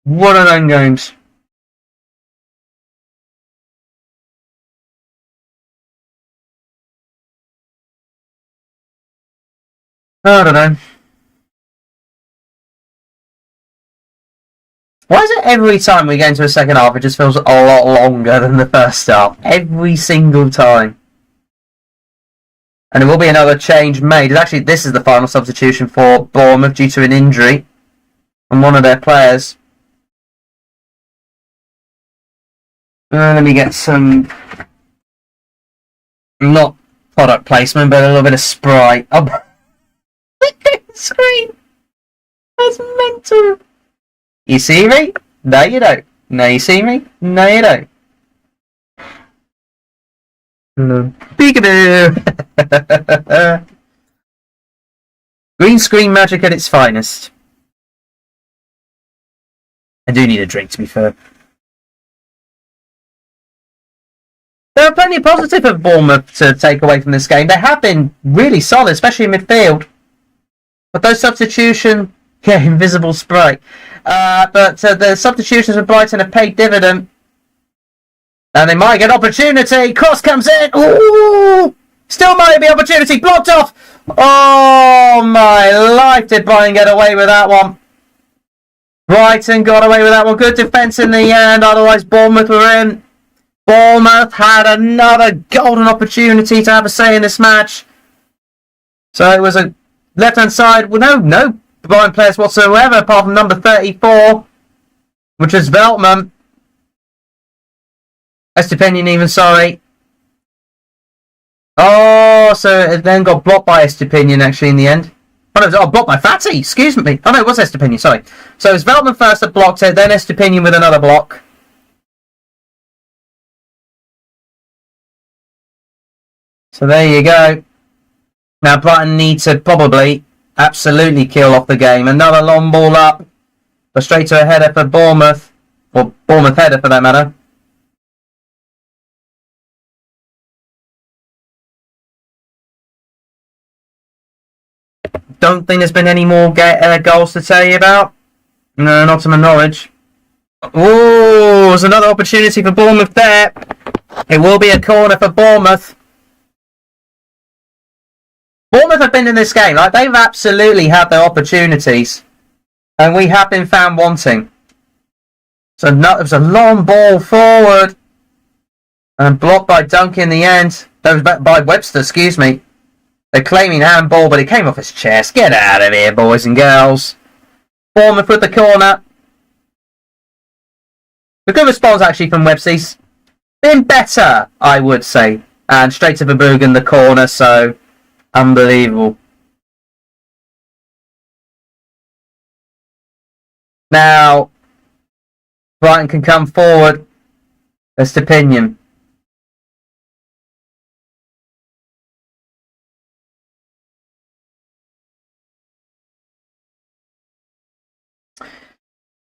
B: One of them games. I don't know. Why is it every time we get into a second half it just feels a lot longer than the first half? Every single time. And there will be another change made. Actually, this is the final substitution for Bournemouth due to an injury on one of their players. Let me get some... Not product placement, but a little bit of Sprite. Oh, screen! That's mental! You see me? No, you don't. No, you see me? No, you don't. Peekaboo! Green screen magic at its finest. I do need a drink, to be fair. There are plenty of positive of Bournemouth to take away from this game. They have been really solid, especially in midfield. But those substitutions... Yeah, invisible Sprite. But the substitutions of Brighton have paid dividend. And they might get opportunity. Cross comes in. Ooh! Still might be opportunity. Blocked off. Oh, my life. Did Brighton get away with that one? Brighton got away with that one. Good defence in the end. Otherwise, Bournemouth were in. Bournemouth had another golden opportunity to have a say in this match. So it was a left-hand side. Well, no Brighton players whatsoever, apart from number 34, which is Veltman. Estepinian even, sorry. Oh, so it then got blocked by Estepinian actually in the end. Oh, no, blocked by Fatty, excuse me. Oh, no, it was Estepinian, sorry. So it's Veltman first that blocked it, then Estepinian with another block. So there you go. Now Brighton need to probably... absolutely kill off the game. Another long ball up. But straight to a header for Bournemouth. Or Bournemouth header for that matter. don't think there's been any more goals to tell you about. No, not to my knowledge. Oh, there's another opportunity for Bournemouth there. It will be a corner for Bournemouth. Bournemouth have been in this game. Like, they've absolutely had their opportunities. And we have been found wanting. So it was a long ball forward. And blocked by Duncan in the end. That was by Webster, excuse me. They're claiming handball, but it came off his chest. Get out of here, boys and girls. Bournemouth with the corner. The good response actually from Webster's been better, I would say. And straight to Verbruggen, the corner, so unbelievable. Now, Brighton can come forward. Best opinion.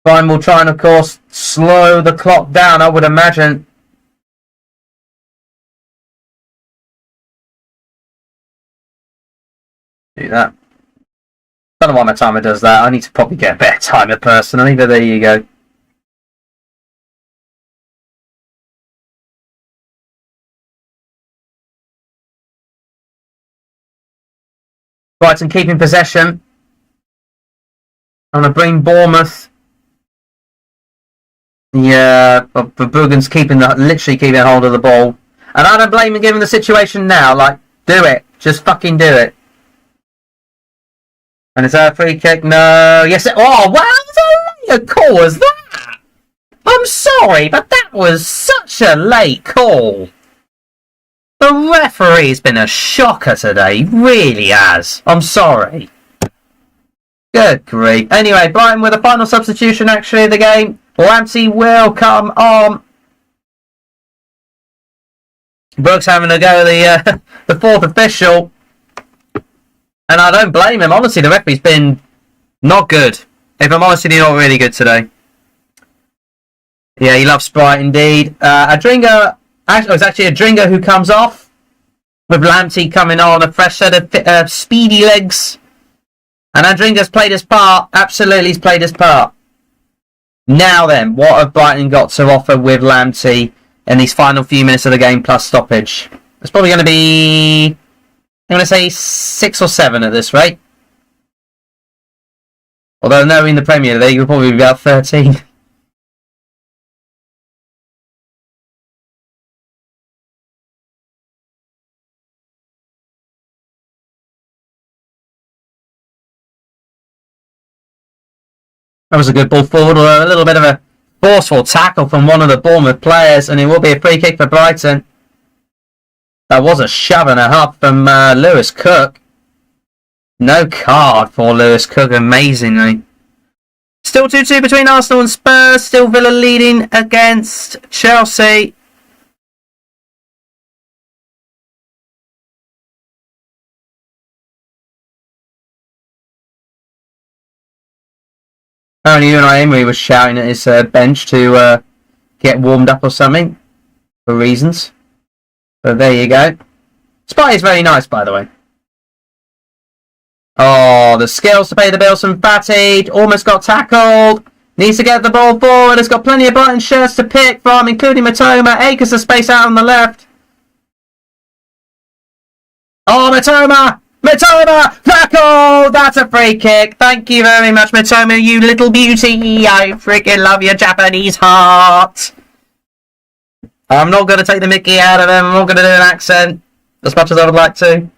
B: Brighton will try and, of course, slow the clock down, I would imagine. Do that. Don't know why my timer does that. I need to probably get a better timer personally, but there you go. Brighton keeping possession. I'm going to bring Bournemouth. Yeah, Verbruggen's literally keeping hold of the ball. And I don't blame him given the situation now. Like, do it. Just fucking do it. And is that a free kick? No. Yes. Oh, wow. How late a call was that? I'm sorry, but that was such a late call. The referee's been a shocker today. He really has. I'm sorry. Good grief. Anyway, Brighton with a final substitution actually of the game. Lamptey will come on. Brooks having to go the fourth official. And I don't blame him. Honestly, the referee's been not good. If I'm honest with you, not really good today. Yeah, he loves Sprite indeed. Adringa, it was actually Adringa who comes off. With Lamptey coming on, a fresh set of speedy legs. And Adringa's played his part. Absolutely, he's played his part. Now then, what have Brighton got to offer with Lamptey in these final few minutes of the game plus stoppage? It's probably going to be, I'm going to say 6 or 7 at this rate. Although knowing the Premier League, it'll probably be about 13. That was a good ball forward, a little bit of a forceful tackle from one of the Bournemouth players, and it will be a free kick for Brighton. That was a shove and a half from Lewis Cook. No card for Lewis Cook, amazingly. Still 2-2 between Arsenal and Spurs. Still Villa leading against Chelsea. Apparently Unai Emery was shouting at his bench to get warmed up or something. For reasons. So there you go. Spy is very nice, by the way. Oh, the skills to pay the bills from Fatty. Almost got tackled. Needs to get the ball forward. It's got plenty of Brighton shirts to pick from, including Matoma. Acres of space out on the left. Oh, Matoma! Matoma! Tackle! That's a free kick. Thank you very much, Matoma, you little beauty. I freaking love your Japanese heart. I'm not going to take the mickey out of him. I'm not going to do an accent as much as I would like to.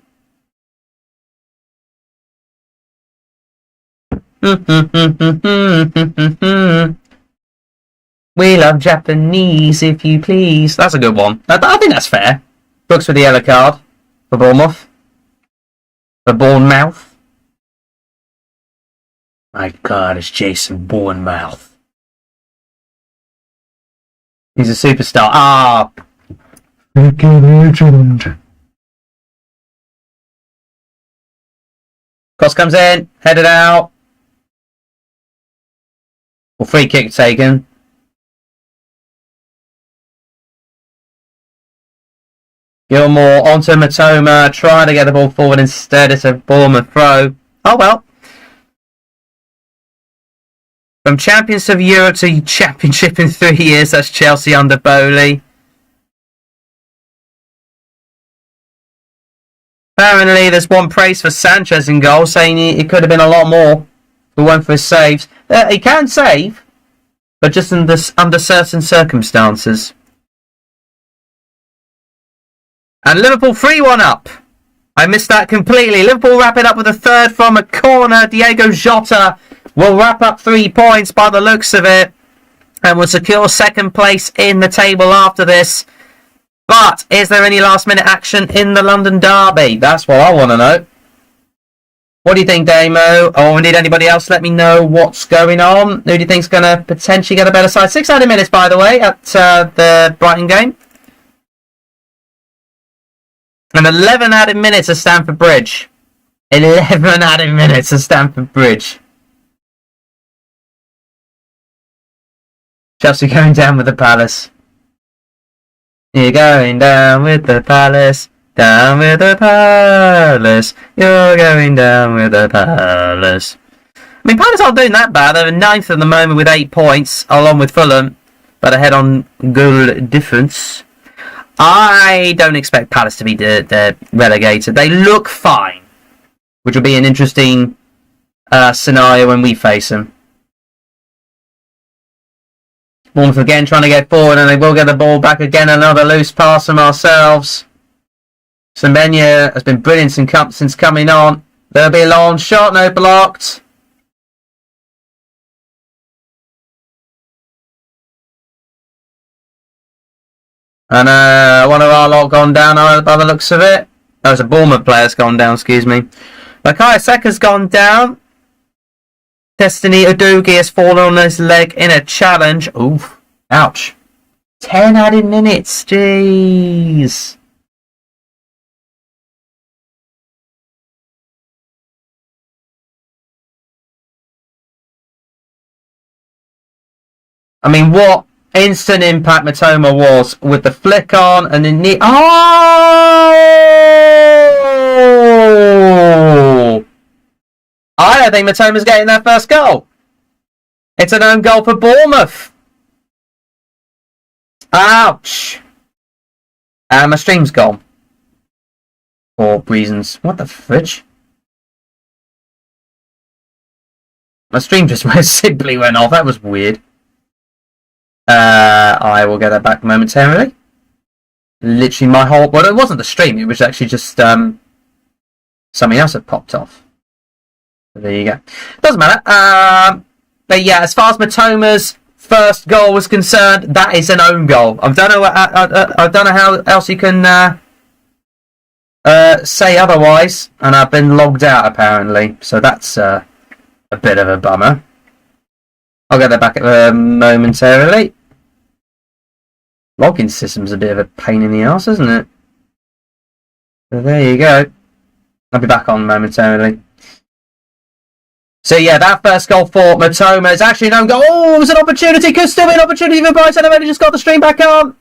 B: We love Japanese, if you please. That's a good one. I think that's fair. Brooks with the yellow card for Bournemouth. For Bournemouth. My God, it's Jason Bournemouth. He's a superstar. Ah, freaking legend. Cross comes in, headed out. Well, free kick taken. Gilmore onto Matoma, trying to get the ball forward instead. It's a Bournemouth throw. Oh well. From Champions of Europe to Championship in 3 years, that's Chelsea under Bowley. Apparently, there's one praise for Sanchez in goal, saying it could have been a lot more if it weren't for his saves. He can save, but just under certain circumstances. And Liverpool 3-1 up. I missed that completely. Liverpool wrap it up with a third from a corner. Diego Jota will wrap up 3 points by the looks of it and will secure second place in the table after this. But is there any last minute action in the London derby? That's what I want to know. What do you think, Damo? Or indeed anybody else? Let me know what's going on. Who do you think's going to potentially get a better side? 6 added minutes, by the way, at the Brighton game. And 11 added minutes at Stamford Bridge. 11 added minutes at Stamford Bridge. Chelsea going down with the Palace. You're going down with the Palace. Down with the Palace. You're going down with the Palace. I mean, Palace aren't doing that bad. They're in 9th at the moment with 8 points, along with Fulham. But ahead on goal difference. I don't expect Palace to be relegated. They look fine, which will be an interesting scenario when we face them. Bournemouth again trying to get forward, and they will get the ball back again. Another loose pass from ourselves. Sembenya has been brilliant since coming on. There'll be a long shot, no blocked. And one of our lot gone down by the looks of it. That was a Bournemouth player's gone down, excuse me. Bukayo Saka's gone down. Destiny Udogie has fallen on his leg in a challenge. Oof. Ouch. 10 added minutes. Jeez. I mean, what instant impact Matoma was with the flick on and then the... Oh! I don't think Matoma's getting that first goal. It's an own goal for Bournemouth. Ouch. My stream's gone. For reasons. What the fridge? My stream just simply went off. That was weird. I will get that back momentarily. Literally my whole... Well, it wasn't the stream. It was actually just something else that popped off. So there you go. Doesn't matter. But yeah, as far as Matoma's first goal was concerned, that is an own goal. I don't know how else you can say otherwise. And I've been logged out apparently. So that's a bit of a bummer. I'll get that back momentarily. Login system's a bit of a pain in the ass, isn't it? So there you go. I'll be back on momentarily. So yeah, that first goal for Matoma is actually an own goal. Oh, it was an opportunity. Could still be an opportunity for Brighton. I've only just got the stream back on.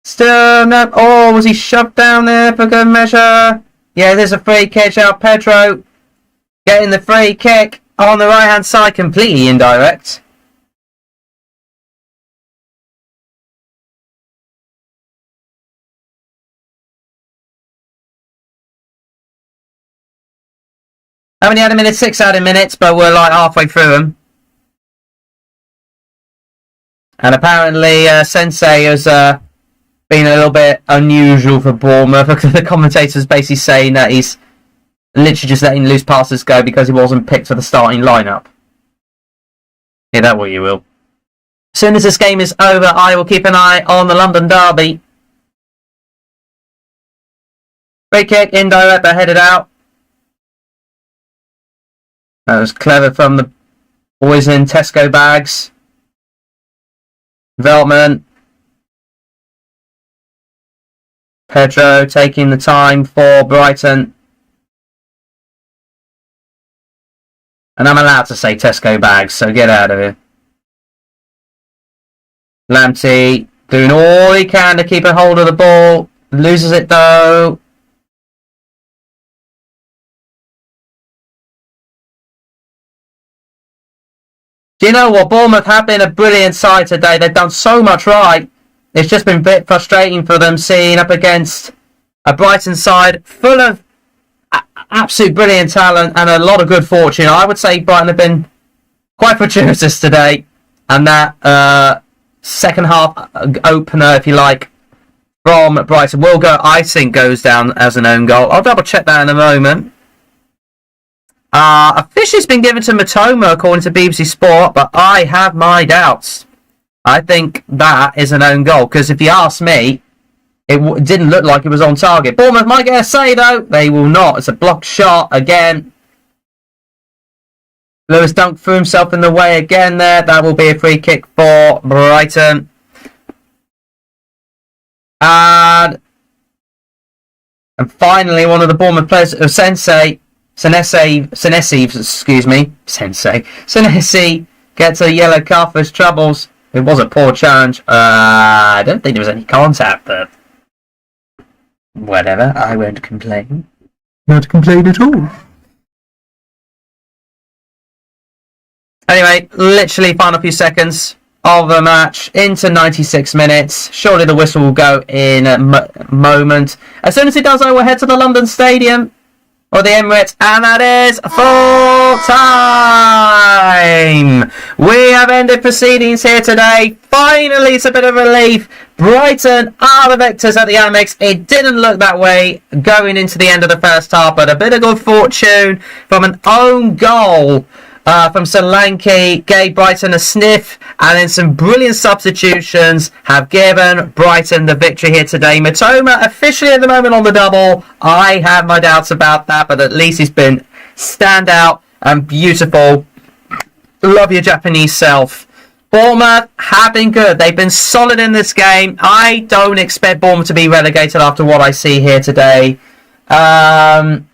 B: Still no. Oh, was he shoved down there for good measure? Yeah, there's a free kick out. Pedro getting the free kick. On the right hand side, completely indirect. How many added minutes? 6 added minutes, but we're like halfway through them. And apparently, Sensei has been a little bit unusual for Bournemouth. The commentator's basically saying that he's literally just letting loose passes go because he wasn't picked for the starting lineup. Hear that what you will. As soon as this game is over, I will keep an eye on the London derby. Free kick, indirect, but headed out. That was clever from the boys in Tesco bags. Veltman. Pedro taking the time for Brighton. And I'm allowed to say Tesco bags, so get out of here. Lamptey doing all he can to keep a hold of the ball. Loses it though. Do you know what? Bournemouth have been a brilliant side today. They've done so much right. It's just been a bit frustrating for them seeing up against a Brighton side full of absolute brilliant talent and a lot of good fortune. I would say Brighton have been quite fortuitous today. And that second half opener, if you like, from Brighton will go, I think, goes down as an own goal. I'll double check that in a moment. Officially been given to Matoma according to BBC Sport, but I have my doubts. I think that is an own goal, because if you ask me, it didn't look like it was on target. Bournemouth might get a say though. They will not. It's a blocked shot again. Lewis Dunk threw himself in the way again there. That will be a free kick for Brighton. And finally, one of the Bournemouth players, Senesi, gets a yellow card for his troubles. It was a poor challenge. I don't think there was any contact, but whatever. I won't complain. Not complain at all. Anyway, literally final few seconds of the match into 96 minutes. Surely the whistle will go in a moment. As soon as it does, I will head to the London Stadium or the Emirates, and that is full time. We have ended proceedings here today. Finally, it's a bit of relief. Brighton are the victors at the Amex. It didn't look that way going into the end of the first half, but a bit of good fortune from an own goal from Solanke gave Brighton a sniff, and then some brilliant substitutions have given Brighton the victory here today. Matoma officially at the moment on the double. I have my doubts about that, but at least he's been standout and beautiful. Love your Japanese self. Bournemouth have been good. They've been solid in this game. I don't expect Bournemouth to be relegated after what I see here today. And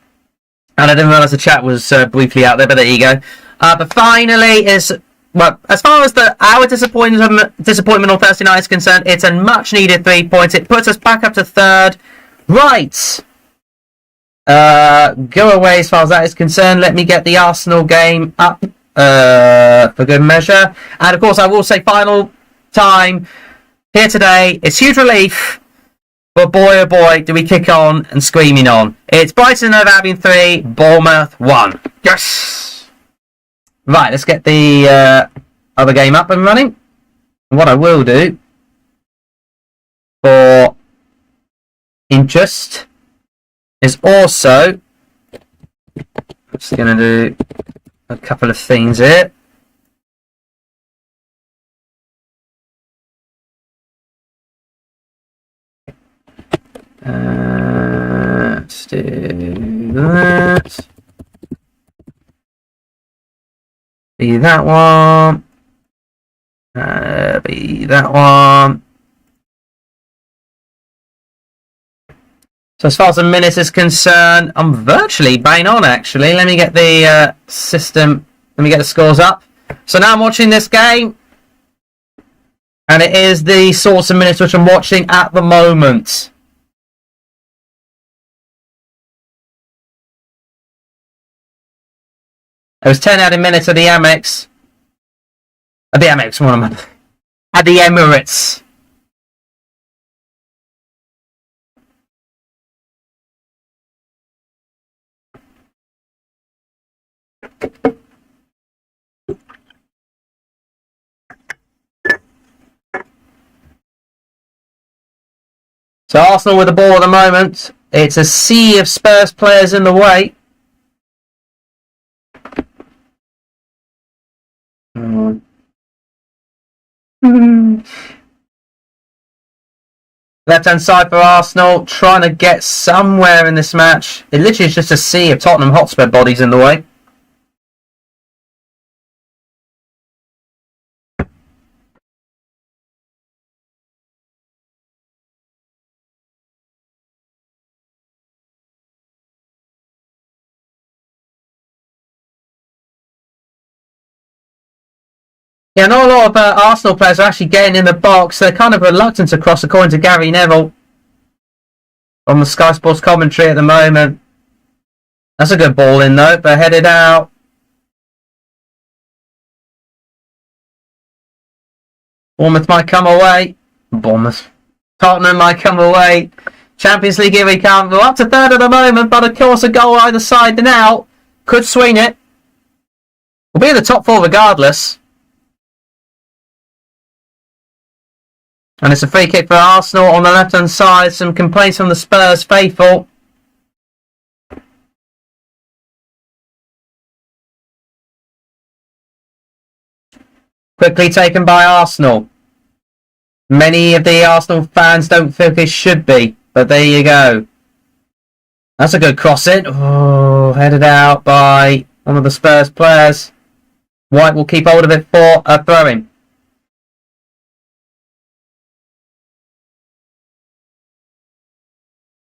B: I didn't realise the chat was briefly out there, but there you go. But finally, as far as our disappointment on Thursday night is concerned, it's a much-needed 3 points. It puts us back up to third. Right. Go away as far as that is concerned. Let me get the Arsenal game up for good measure. And, of course, I will say final time here today. It's huge relief. But boy, oh boy, do we kick on and screaming on. It's Brighton of Albion 3, Bournemouth 1. Yes! Right, let's get the other game up and running. What I will do for interest is also just going to do a couple of things here. Let's do that. Be that one. Be that one. So as far as the minutes is concerned, I'm virtually bang on actually. Let me get the system. Let me get the scores up. So now I'm watching this game, and it is the sorts of minutes which I'm watching at the moment. It was 10 added minutes at the Amex. At the Amex, what am I? At the Emirates. So Arsenal with the ball at the moment. It's a sea of Spurs players in the way. Left hand side for Arsenal, trying to get somewhere in this match. It literally is just a sea of Tottenham Hotspur bodies in the way. Yeah, not a lot of Arsenal players are actually getting in the box. They're kind of reluctant to cross, according to Gary Neville on the Sky Sports commentary at the moment. That's a good ball in, though, but headed out. Bournemouth might come away. Tottenham might come away. Champions League, here we come. We're up to third at the moment, but of course a goal either side now could swing it. We'll be in the top 4 regardless. And it's a free kick for Arsenal on the left-hand side. Some complaints from the Spurs faithful. Quickly taken by Arsenal. Many of the Arsenal fans don't think it should be, but there you go. That's a good crossing. Oh, headed out by one of the Spurs players. White will keep hold of it for a throw-in.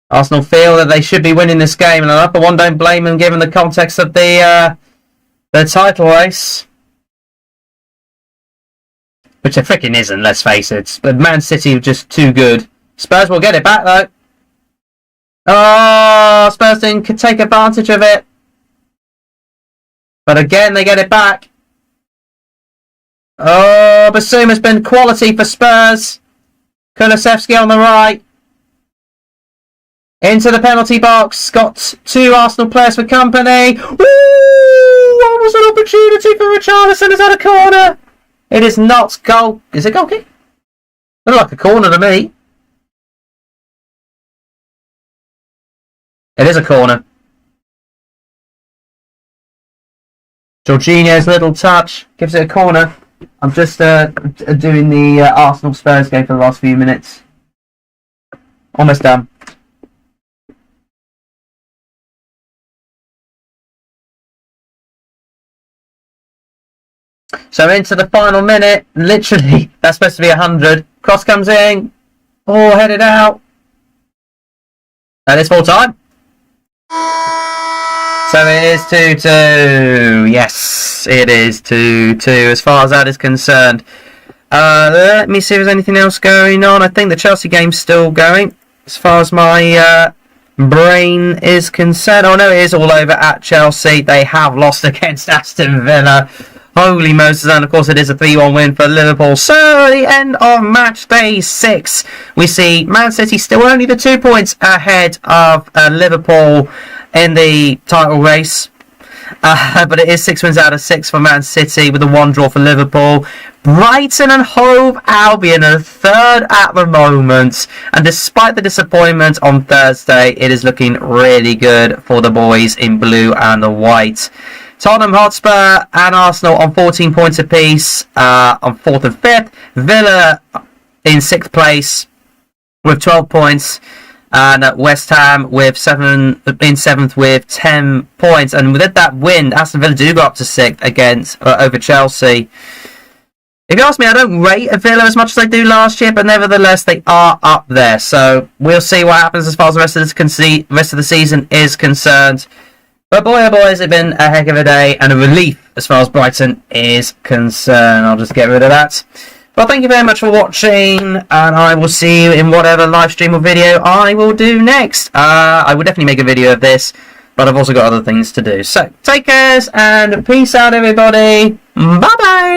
B: Arsenal feel that they should be winning this game, and another one, don't blame them given the context of the title race. Which it freaking isn't, let's face it. But Man City are just too good. Spurs will get it back though. Oh, Spurs didn't take advantage of it. But again, they get it back. Oh, Basuma's been quality for Spurs. Kulusevski on the right. Into the penalty box. Got 2 Arsenal players for company. Woo! What was an opportunity for Richarlison? Is that a corner? It is not goal. Is it goal kick? Looked like a corner to me. It is a corner. Jorginho's little touch gives it a corner. I'm just doing the Arsenal Spurs game for the last few minutes. Almost done. So into the final minute, literally, that's supposed to be 100. Cross comes in. Oh, headed out. And it's full time. So it is 2-2. Yes, it is 2-2 as far as that is concerned. Let me see if there's anything else going on. I think the Chelsea game's still going as far as my brain is concerned. Oh no, it is all over at Chelsea. They have lost against Aston Villa. Holy Moses, and of course it is a 3-1 win for Liverpool. So at the end of match day 6, we see Man City still only the 2 points ahead of Liverpool in the title race. But it is 6 wins out of 6 for Man City with a 1 draw for Liverpool. Brighton and Hove Albion are third at the moment. And despite the disappointment on Thursday, it is looking really good for the boys in blue and the white. Tottenham Hotspur and Arsenal on 14 points apiece on 4th and 5th. Villa in 6th place with 12 points. And West Ham with 7th with 10 points. And with that win, Aston Villa do go up to 6th against over Chelsea. If you ask me, I don't rate a Villa as much as I do last year, but nevertheless, they are up there. So we'll see what happens as far as the rest of the season is concerned. But boy, oh boy, has it been a heck of a day and a relief as far as Brighton is concerned. I'll just get rid of that. Well, thank you very much for watching, and I will see you in whatever live stream or video I will do next. I will definitely make a video of this, but I've also got other things to do. So, take care, and peace out, everybody. Bye-bye.